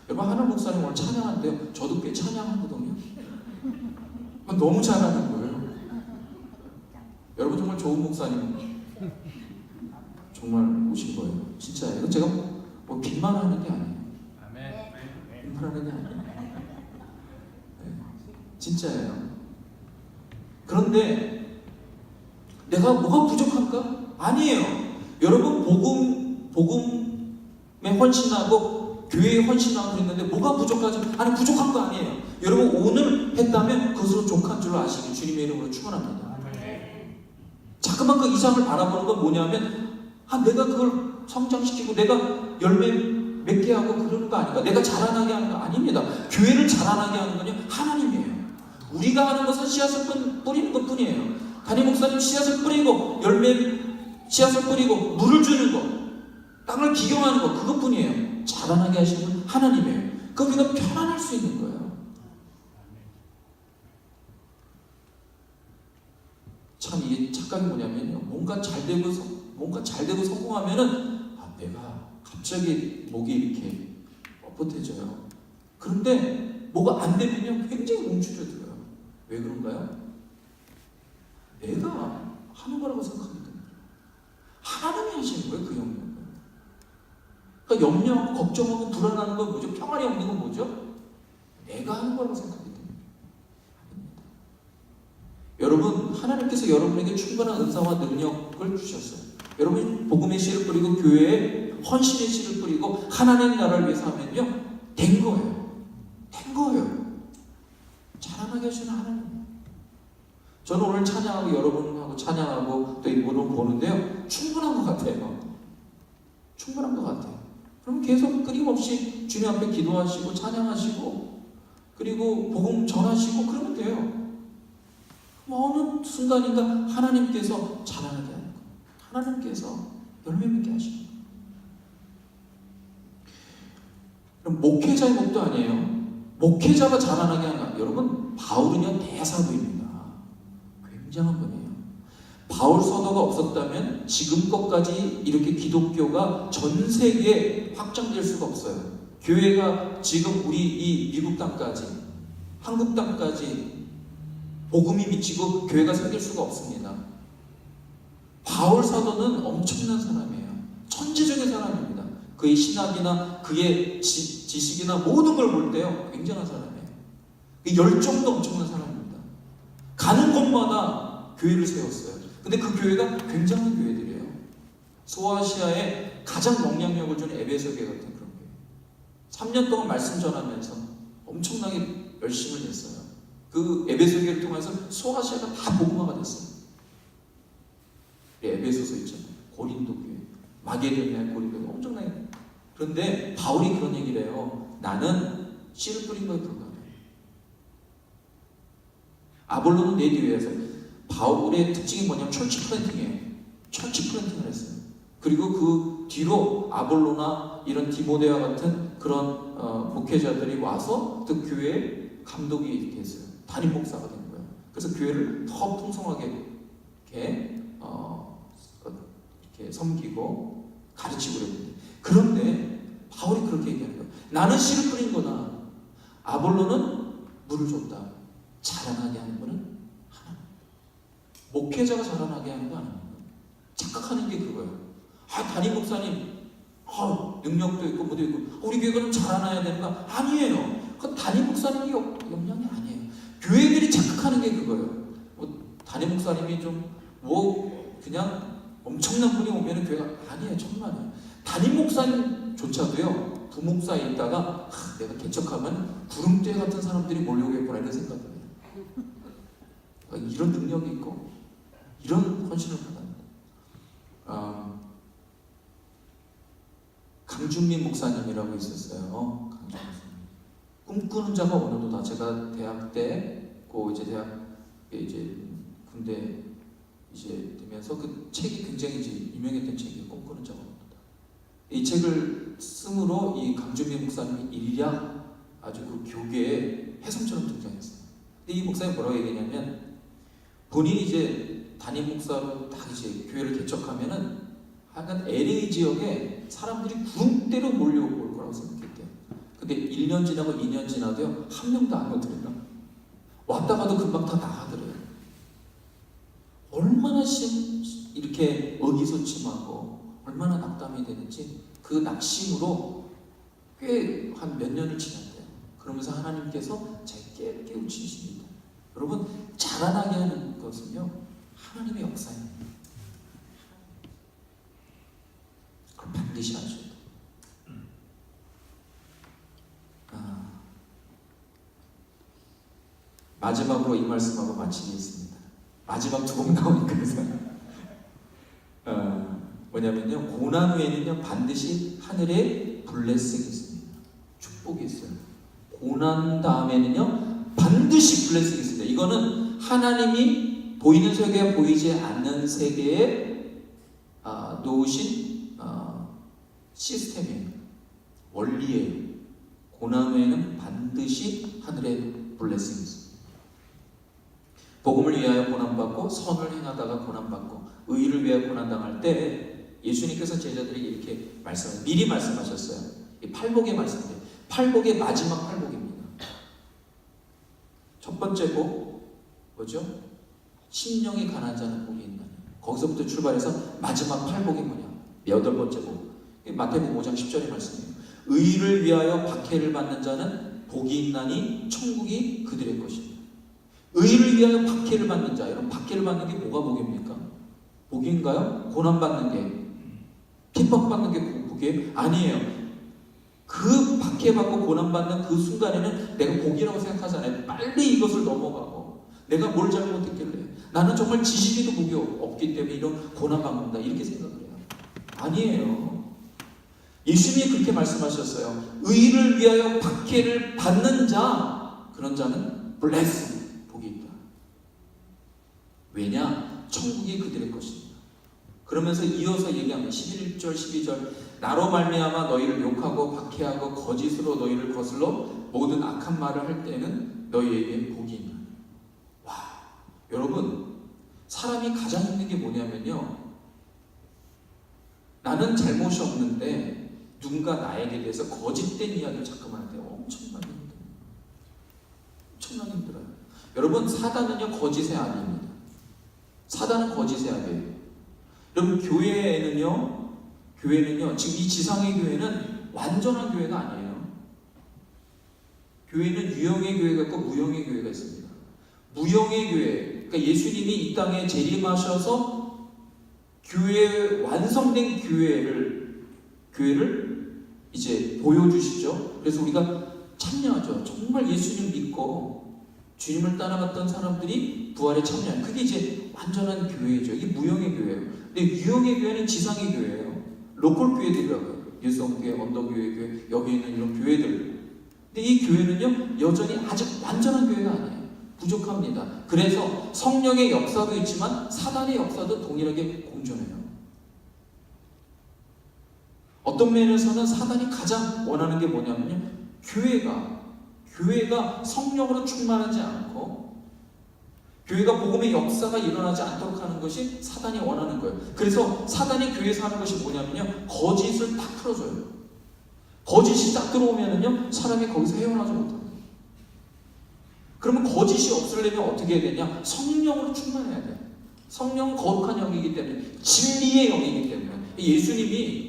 여러분 하늘 목사님 오늘 찬양하는데요, 저도 꽤 찬양하거든요. 너무 잘하는 거예요. 여러분 정말 좋은 목사님 정말 오신 거예요. 진짜예요. 제가 뭐 빚만 하는 게 아니에요. 빚만 하는 게 아니에요. 네, 진짜예요. 그런데 내가 뭐가 부족한가? 아니에요. 여러분 복음에 헌신하고 교회에 헌신하고 그랬는데 뭐가 부족하지? 아니 부족한 거 아니에요. 여러분 오늘 했다면 그것으로 족한 줄로 아시기 주님의 이름으로 축원합니다. 자꾸만 그 이상을 바라보는 건 뭐냐면 내가 그걸 성장시키고 내가 열매 맺게 하고 그러는 거 아닌가? 내가 자라나게 하는 거 아닙니다. 교회를 자라나게 하는 건요 하나님이에요. 우리가 하는 것은 씨앗을 뿌리는 것 뿐이에요. 담임 목사님 씨앗을 뿌리고 씨앗을 뿌리고 물을 주는 것, 땅을 기경하는 것 그것뿐이에요. 자라나게 하시는 분 하나님이에요. 거기가 편안할 수 있는 거예요. 참 이게 착각이 뭐냐면요. 뭔가 잘 되고 성공하면은 내가 갑자기 목이 이렇게 뻣뻣해져요. 그런데 뭐가 안 되면요 굉장히 움츠려들어요. 왜 그런가요? 내가 하는 거라고 생각하기 때문에 하나님이 하시는 거예요. 그 영역을. 그러니까 염려하고 걱정하고 불안하는 건 뭐죠? 평안이 없는 건 뭐죠? 내가 하는 거라고 생각하기 때문에 아닙니다. 여러분 하나님께서 여러분에게 충분한 은사와 능력을 주셨어요. 여러분 복음의 씨를 뿌리고 교회에 헌신의 씨를 뿌리고 하나님의 나라를 위해서 하면요 된 거예요. 자라나게 하시는 하나님. 저는 오늘 찬양하고 여러분하고 찬양하고 또 이분을 보는데요 충분한 것 같아요. 그럼 계속 끊임없이 주님 앞에 기도하시고 찬양하시고 그리고 복음 전하시고 그러면 돼요. 어느 순간인가 하나님께서 자라나게 하는 거예요. 하나님께서 열매 맺게 하시는 거예요. 그럼 목회자의 목도 아니에요. 목회자가 자라나게 하는 거예요. 여러분 바울은요 대사부입니다. 굉장한 분이에요. 바울 서도가 없었다면 지금껏까지 이렇게 기독교가 전 세계에 확장될 수가 없어요. 교회가 지금 우리 이 미국 땅까지 한국 땅까지 복음이 미치고 교회가 생길 수가 없습니다. 바울 사도는 엄청난 사람이에요. 천재적인 사람입니다. 그의 신학이나 그의 지식이나 모든 걸 볼 때요 굉장한 사람이에요. 그 열정도 엄청난 사람입니다. 가는 곳마다 교회를 세웠어요. 근데 그 교회가 굉장한 교회들이에요. 소아시아에 가장 영향력을 주는 에베소 교회 같은 그런 교회. 3년 동안 말씀 전하면서 엄청나게 열심을 냈어요. 그 에베소 교회를 통해서 소아시아가 다 복음화가 됐어요. 에베소서 있잖아요. 고린도 교회, 마게도니아 고린도 교회 엄청나게. 그런데 바울이 그런 얘기를 해요. 나는 씨를 뿌린 거에 불과해. 아볼로는 내 뒤에서. 바울의 특징이 뭐냐면 철치 플랜팅이에요. 철치 플랜팅을 했어요. 그리고 그 뒤로 아볼로나 이런 디모데와 같은 그런 목회자들이 와서 또 교회의 감독이 됐어요. 담임 목사가 된 거예요. 그래서 교회를 더 풍성하게 이렇게 섬기고 가르치고 그랬는데, 그런데 바울이 그렇게 얘기하는 거예요. 나는 씨를 뿌린 거다. 아볼로는 물을 줬다. 자라나게 하는 거는 하나님. 목회자가 자라나게 하는 거 아닙니까? 착각하는 게 그거예요. 담임 목사님 능력도 있고 뭐도 있고 우리 교회가 좀 자라나야 되는 거 아니에요. 그건 담임 목사님이 역량이 아니에요. 교회들이 착각하는 게 그거예요. 담임 목사님이 그냥 엄청난 분이 오면 교회가 아니에요. 천만에요. 담임 목사님조차도요 부목사에 있다가 내가 개척하면 구름대 같은 사람들이 몰려오겠구나 이런 생각을 해요. 이런 능력이 있고 이런 헌신을 받았는데 강준민 목사님이라고 있었어요. 강준민 목사님. 꿈꾸는 자가 오늘도다. 제가 대학 때 대학 군대 되면서 그 책이 굉장히 유명했던 책이에요. 꿈꾸는 자가 오늘도다. 이 책을 쓰므로 이 강준민 목사님이 일약 아주 그 교계의 혜성처럼 등장했어요. 근데 이 목사님이 뭐라고 얘기했냐면 본인이 담임 목사로 딱 교회를 개척하면은 하여간 LA 지역에 사람들이 구름대로 몰려올 거라고 생각했대요. 근데 1년 지나고 2년 지나도요 한 명도 안 오더래요. 왔다 가도 금방 다 나가더래요. 얼마나 이렇게 의기소침하고 얼마나 낙담이 되는지 그 낙심으로 꽤 한 몇 년을 지났대요. 그러면서 하나님께서 제게 깨우치십니다. 여러분 자라나게 하는 것은요 하나님의 역사입니다. 그걸 반드시 아셔야 돼요. 마지막으로 이 말씀하고 마치겠습니다. 마지막 두 곡 나오니까 뭐냐면요, 고난 후에는요 반드시 하늘에 블레싱이 있습니다. 축복이 있어요. 고난 다음에는요 반드시 블레싱이 있습니다. 이거는 하나님이 보이는 세계와 보이지 않는 세계에 놓으신 시스템이에요. 원리예요. 고난 후에는 반드시 하늘에 블레싱이 있습니다. 복음을 위하여 고난받고 선을 행하다가 고난받고 의를 위하여 고난당할 때 예수님께서 제자들에게 이렇게 미리 말씀하셨어요. 이 팔복의 말씀인데 팔복의 마지막 팔복입니다. 첫 번째 복 뭐죠? 심령이 가난한 자는 복이 있나니. 거기서부터 출발해서 마지막 팔복이 뭐냐? 여덟 번째 복. 마태복음 5장 10절의 말씀이에요. 의를 위하여 박해를 받는 자는 복이 있나니 천국이 그들의 것입니다. 의를 위하여 박해를 받는 자, 여러분 박해를 받는 게 뭐가 복입니까? 복인가요? 고난받는 게, 핍박받는 게 복이에요? 아니에요. 그 박해받고 고난받는 그 순간에는 내가 복이라고 생각하잖아요. 빨리 이것을 넘어가고 내가 뭘 잘못했길래 나는 정말 지식에도 복이 없기 때문에 이런 고난받는다 이렇게 생각을 해요. 아니에요. 예수님이 그렇게 말씀하셨어요. 의를 위하여 박해를 받는 자, 그런 자는 blessing, 복이 있다. 왜냐? 천국이 그들의 것입니다. 그러면서 이어서 얘기하면 11절 12절 나로 말미암아 너희를 욕하고 박해하고 거짓으로 너희를 거슬러 모든 악한 말을 할 때는 너희에게 복이 있나. 와, 여러분 사람이 가장 힘든 게 뭐냐면요, 나는 잘못이 없는데 누군가 나에게 대해서 거짓된 이야기를 자꾸만 할 때 엄청나게 힘들어요. 엄청나게 힘들어요. 여러분 사단은요 거짓의 아비입니다. 사단은 거짓의 아비예요. 여러분 교회는요 지금 이 지상의 교회는 완전한 교회가 아니에요. 교회는 유형의 교회가 있고 무형의 교회가 있습니다. 무형의 교회, 그러니까 예수님이 이 땅에 재림하셔서 교회 완성된 교회를 이제 보여주시죠. 그래서 우리가 참여하죠. 정말 예수님 믿고 주님을 따라갔던 사람들이 부활에 참여한, 그게 이제 완전한 교회죠. 이게 무형의 교회예요. 근데 유형의 교회는 지상의 교회예요. 로컬 교회들이라고요. 예수교회, 언더교회 교회, 여기 있는 이런 교회들. 근데 이 교회는요 여전히 아직 완전한 교회가 아니에요. 부족합니다. 그래서 성령의 역사도 있지만 사단의 역사도 동일하게 공존해요. 어떤 면에서는 사단이 가장 원하는 게 뭐냐면요, 교회가 성령으로 충만하지 않고 교회가 복음의 역사가 일어나지 않도록 하는 것이 사단이 원하는 거예요. 그래서 사단이 교회에서 하는 것이 뭐냐면요, 거짓을 딱 풀어줘요. 거짓이 딱 들어오면은요 사람이 거기서 헤어나지 못합니다. 그러면 거짓이 없으려면 어떻게 해야 되냐? 성령으로 충만해야 돼요. 성령은 거룩한 영이기 때문에, 진리의 영이기 때문에. 예수님이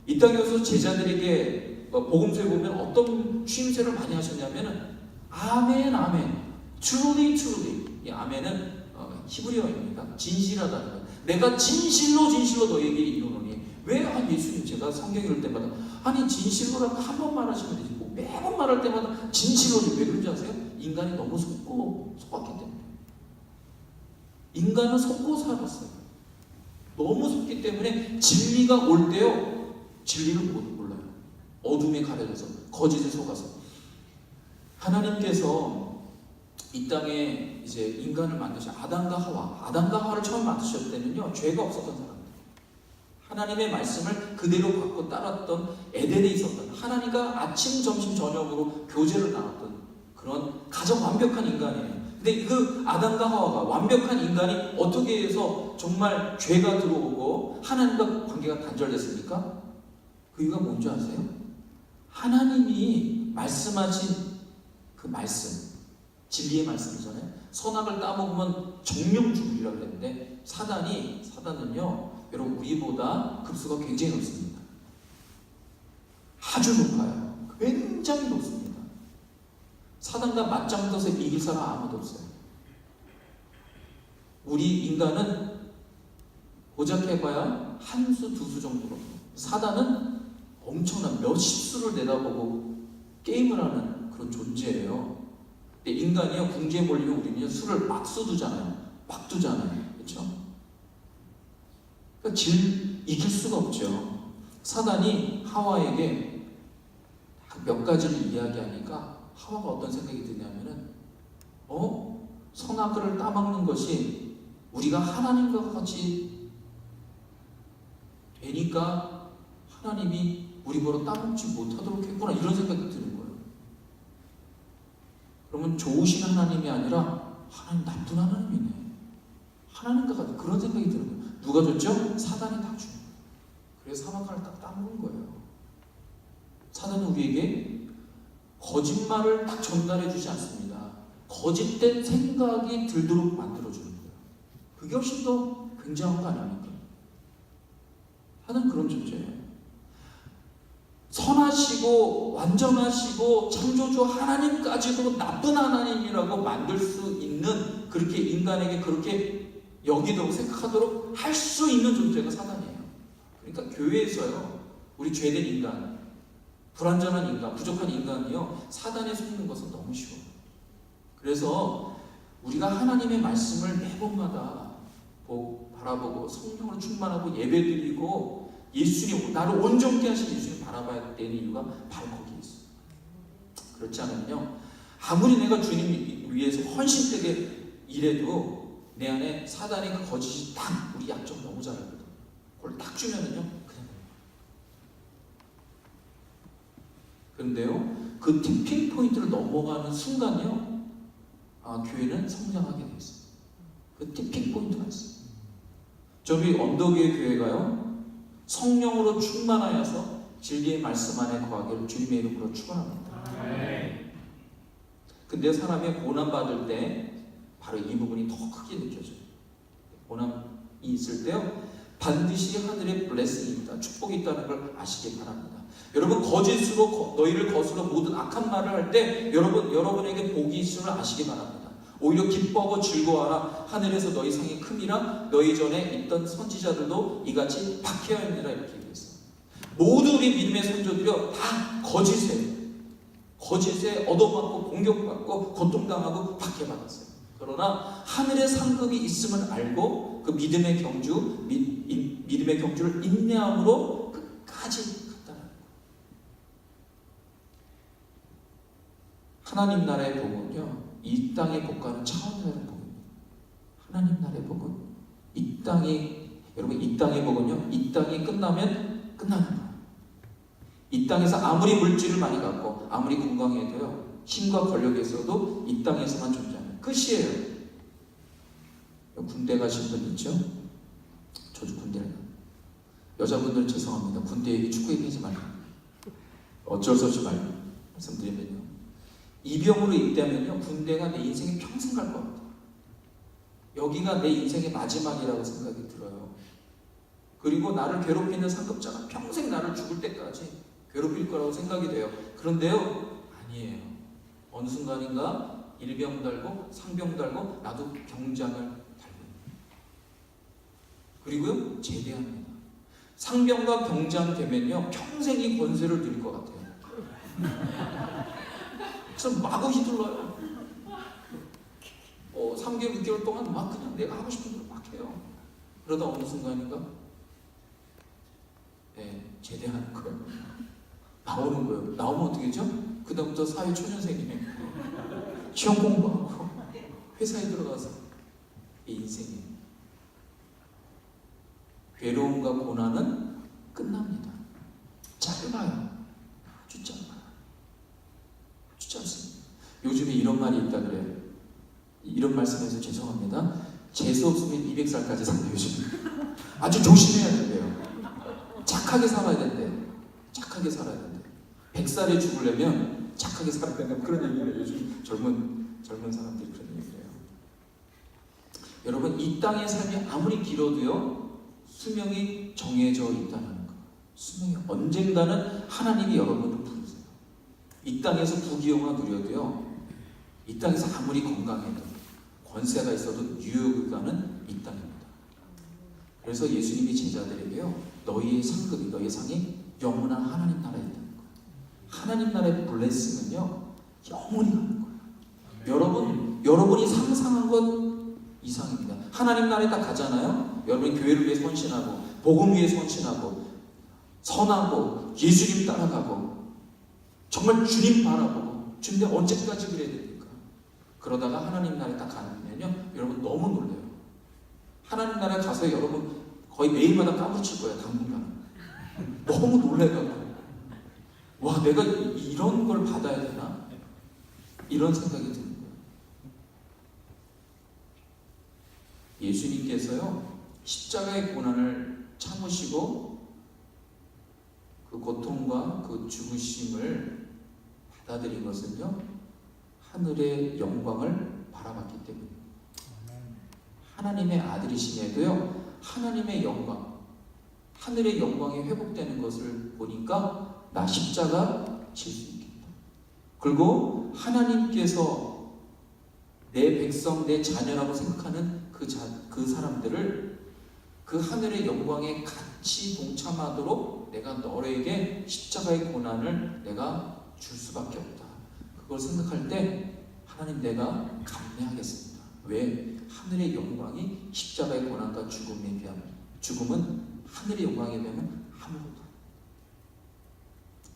이 땅에 와서 제자들에게 복음서에 보면 어떤 취임새를 많이 하셨냐면은 아멘 아멘, truly truly. 이 아멘은 히브리어입니다. 진실하다는 거예요. 내가 진실로 너에게 이르노니. 왜? 예수님 제가 성경 읽을 때마다 아니 진실로라고 한 번 말하시면 되지 뭐 매번 말할 때마다 진실로지. 왜 그런지 아세요? 인간이 너무 속았기 때문에. 인간은 속고 살았어요. 너무 속기 때문에 진리가 올 때요 진리를 몰라요. 어둠에 가려져서, 거짓에 속아서. 하나님께서 이 땅에 이제 인간을 만드신 아담과 하와를 처음 만드셨을 때는요 죄가 없었던 사람들, 하나님의 말씀을 그대로 받고 따랐던, 에덴에 있었던, 하나님과 아침 점심 저녁으로 교제를 나눴던 그런 가장 완벽한 인간이에요. 근데 그 아담과 하와가 완벽한 인간이 어떻게 해서 정말 죄가 들어오고 하나님과 관계가 단절됐습니까? 그 이유가 뭔지 아세요? 하나님이 말씀하신 그 말씀, 진리의 말씀이잖아요. 선악을 따먹으면 정령 죽으리라고 그랬는데 사단은요 여러분 우리보다 급수가 굉장히 높습니다. 아주 높아요. 굉장히 높습니다. 사단과 맞짱 떠서 이길 사람 아무도 없어요. 우리 인간은 고작해봐야 한 수, 두 수 정도로. 사단은 엄청난 몇십 수를 내다보고 게임을 하는 그런 존재예요. 근데 인간이요, 궁지에 몰리면 우리는 수를 막 쏟으잖아요. 막 두잖아요. 그렇죠? 그러니까 이길 수가 없죠. 사단이 하와에게 몇 가지를 이야기하니까 하와가 어떤 생각이 드냐면은 선악을 따먹는 것이 우리가 하나님과 같이 되니까 하나님이 우리 보러 따먹지 못하도록 했구나, 이런 생각이 드는 거예요. 그러면 좋으신 하나님이 아니라 하나님 나쁜 하나님이네, 하나님과 같은 그런 생각이 드는 거예요. 누가 줬죠? 사단이 다 준 거예요. 그래서 사막을 딱 따먹은 거예요. 사단은 우리에게 거짓말을 딱 전달해 주지 않습니다. 거짓된 생각이 들도록 만들어주는 거예요. 그게 훨씬 더 굉장한 거 아닙니까? 하나는 그런 존재예요. 선하시고 완전하시고 창조주 하나님까지도 나쁜 하나님이라고 만들 수 있는, 그렇게 인간에게 그렇게 여기도록 생각하도록 할 수 있는 존재가 사단이에요. 그러니까 교회에서요, 우리 죄된 인간, 불완전한 인간, 부족한 인간이요, 사단에 속는 것은 너무 쉬워요. 그래서 우리가 하나님의 말씀을 매번마다 바라보고 성령으로 충만하고 예배드리고 예수님, 나를 온전케 하신 예수님 바라봐야 되는 이유가 바로 거기에 있어요. 그렇지 않으면요, 아무리 내가 주님 위해서 헌신되게 일해도 내 안에 사단의 그 거짓이 딱, 우리 약점 너무 잘 알거든. 그걸 딱 주면은요, 그냥. 그런데요, 그 티핑 포인트를 넘어가는 순간요, 교회는 성장하게 돼 있어요. 그 티핑 포인트가 있어요. 저희 언덕의 교회가요, 성령으로 충만하여서 진리의 말씀 안에 거하기를 주님의 이름으로 축원합니다. 근데 사람이 고난 받을 때 바로 이 부분이 더 크게 느껴져요. 고난이 있을 때요, 반드시 하늘의 블레싱이 있다, 축복이 있다는 걸 아시기 바랍니다. 여러분, 거짓으로 너희를 거스러 모든 악한 말을 할 때 여러분에게 복이 있음을 아시기 바랍니다. 오히려 기뻐하고 즐거워하라. 하늘에서 너희 상이 큼이라. 너희 전에 있던 선지자들도 이같이 박해하였느라, 이렇게 얘기했어요. 모두 우리 믿음의 선조들이요, 다 거짓에 얻어맞고 공격받고 고통당하고 박해받았어요. 그러나 하늘의 상급이 있음을 알고 그 믿음의 경주를 인내함으로 끝까지 갔다는 거예요. 하나님 나라의 복은요, 이 땅의 복과는 차원이 다른 복입니다. 하나님 나라의 복은 여러분, 이 땅의 복은요, 이 땅이 끝나면 끝나는 거예요. 이 땅에서 아무리 물질을 많이 갖고 아무리 건강해도요, 힘과 권력이 있어도 이 땅에서만 존재하면 끝이에요. 군대 가신 분 있죠? 저도 군대를 가요. 여자분들은 죄송합니다. 군대 얘기, 축구 얘기하지 말고, 어쩔 수 없이 말씀드리면요, 이병으로 입대하면요, 군대가 내 인생에 평생 갈 것 같아요. 여기가 내 인생의 마지막이라고 생각이 들어요. 그리고 나를 괴롭히는 상급자가 평생 나를 죽을 때까지 괴롭힐 거라고 생각이 돼요. 그런데요, 아니에요. 어느 순간인가 일병 달고 상병 달고 나도 병장을 달고, 그리고요, 제대합니다. 상병과 병장 되면요, 평생 이 권세를 누릴 것 같아요. 그래서 마구 휘둘러요. 3개월, 6개월 동안 막 그냥 내가 하고 싶은 대로 막 해요. 그러다 어느 순간인가 제대하는 거예요. 나오는 거예요. 나오면 어떻게 되죠? 그 다음부터 사회 초년생이에요. 시험 공부하고 회사에 들어가서 이 인생이에요. 괴로움과 고난은 끝납니다. 짧아요. 아주 짧아요. 아주 짧습니다. 요즘에 이런 말이 있다 그래요. 이런 말씀해서 죄송합니다. 재수 없으면 200살까지 산다, 요즘. 아주 조심해야 된대요. 착하게 살아야 된대요. 착하게 살아야 된대요. 100살에 죽으려면 착하게 살아야 된다, 그런 얘기를 요즘 젊은 사람들이 그런 얘기를 해요. 여러분, 이 땅의 삶이 아무리 길어도요, 수명이 정해져 있다는 거. 수명이 언젠가는 하나님이 여러분을 부르세요. 이 땅에서 부귀영화 누려도요, 이 땅에서 아무리 건강해도 권세가 있어도 뉴욕에 가는 이 땅입니다. 그래서 예수님이 제자들에게요, 너희의 상급이, 너희의 상이 영원한 하나님 나라에 있다는 거예요. 하나님 나라의 블레싱은요, 영원히 가는 거예요. 여러분이 상상한 것 이상입니다. 하나님 나라에 딱 가잖아요. 여러분이 교회를 위해 헌신하고, 복음 위해 헌신하고, 선하고, 예수님 따라가고, 정말 주님 바라보고, 주님 언제까지 그래야 됩니까? 그러다가 하나님 나라에 딱 가면요, 여러분 너무 놀래요. 하나님 나라에 가서 여러분 거의 매일마다 까부칠 거예요, 당분간. 너무 놀래요. 와, 내가 이런 걸 받아야 되나? 이런 생각이 드는 거예요. 예수님께서요, 십자가의 고난을 참으시고 그 고통과 그 죽으심을 받아들인 것은요, 하늘의 영광을 바라봤기 때문입니다. 하나님의 아들이심에도요, 하나님의 영광, 하늘의 영광이 회복되는 것을 보니까 나 십자가 질 수 있겠다. 그리고 하나님께서 내 백성, 내 자녀라고 생각하는 그 사람들을 그 하늘의 영광에 같이 동참하도록 내가 너에게 십자가의 고난을 내가 줄 수밖에 없다. 그걸 생각할 때 하나님, 내가 감내하겠습니다. 왜? 하늘의 영광이 십자가의 고난과 죽음에 비하면, 죽음은 하늘의 영광에 비하면 아무것도.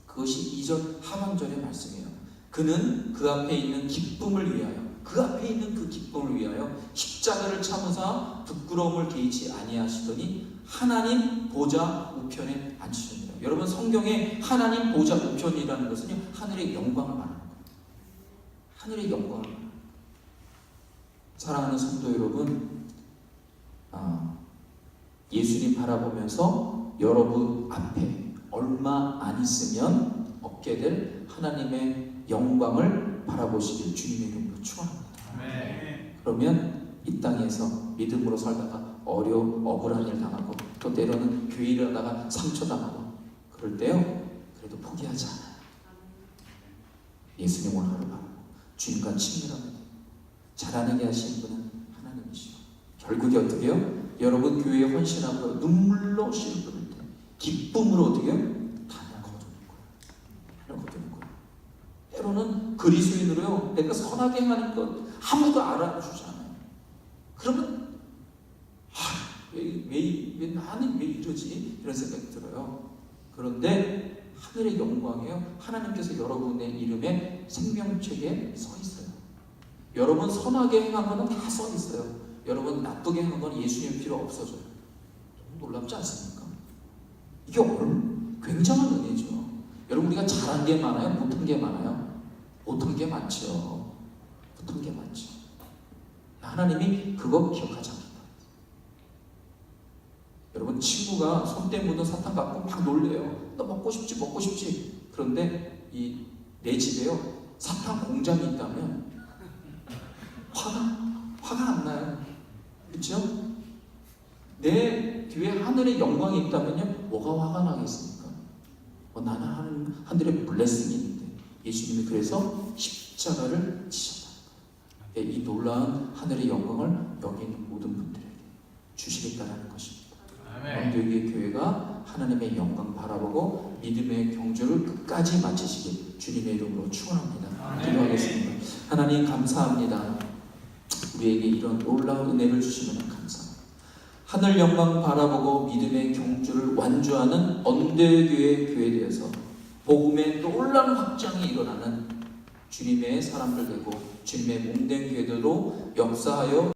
그것이 2절 하반절의 말씀이에요. 그는 그 앞에 있는 기쁨을 위하여, 그 앞에 있는 그 기쁨을 위하여 십자가를 참으사 부끄러움을 개의치 아니하시더니 하나님 보좌 우편에 앉히셨느니라. 여러분, 성경에 하나님 보좌 우편이라는 것은요, 하늘의 영광을 말하는 거예요. 하늘의 영광을 말하는 거예요. 사랑하는 성도 여러분, 예수님 바라보면서 여러분 앞에 얼마 안 있으면 얻게 될 하나님의 영광을 바라보시길 주님의 이름으로 축원합니다. 그러면 이 땅에서 믿음으로 살다가 억울한 일 당하고, 또 때로는 교회 일을 하다가 상처당하고 그럴 때요, 그래도 포기하지 않아요. 예수님 오늘 하루 바라고 주님과 친밀합니다. 잘하게 하신 분은 하나님이시고, 결국에 어떻게 해요? 여러분 교회에 헌신하고 눈물로 씨를 뿌릴 때 기쁨으로 어떻게 해요? 단을 거두는 거예요. 단을 거두는 거예요. 때로는 그리스도인으로요, 내가 선하게 행하는 것 아무도 알아주지 않아요. 그러면 왜 나는 왜 이러지? 이런 생각이 들어요. 그런데 하늘의 영광이요, 하나님께서 여러분의 이름에 생명책에 써 있어요. 여러분 선하게 행한 거는 다 써 있어요. 여러분 나쁘게 행한 건 예수님 필요 없어져요. 놀랍지 않습니까? 이게 굉장한 은혜죠. 여러분, 우리가 잘한 게 많아요? 못한 게 많아요? 못한 게 많죠. 못한 게 많죠. 하나님이 그거 기억하지 않겠다. 여러분, 친구가 손때 묻은 사탕 갖고 막 놀래요. 너 먹고 싶지. 그런데 내 집에요, 사탕 공장이 있다면 화가 안 나요. 그렇죠? 내 뒤에 하늘의 영광이 있다면요, 뭐가 화가 나겠습니까? 나는 하늘의 블레싱이 있는데. 예수님이 그래서 십자가를 지셨다. 이 놀라운 하늘의 영광을 여기 있는 모든 분들에게 주시겠다는 것입니다. 여기의 교회가 하나님의 영광 바라보고 믿음의 경주를 끝까지 마치시길 주님의 이름으로 축원합니다. 기도하겠습니다. 하나님, 감사합니다. 우리에게 이런 놀라운 은혜를 주시면 감사합니다. 하늘 영광 바라보고 믿음의 경주를 완주하는 언대교회 교회에 대해서 복음의 놀라운 확장이 일어나는 주님의 사람들 되고 주님의 몸된 교회들로 역사하여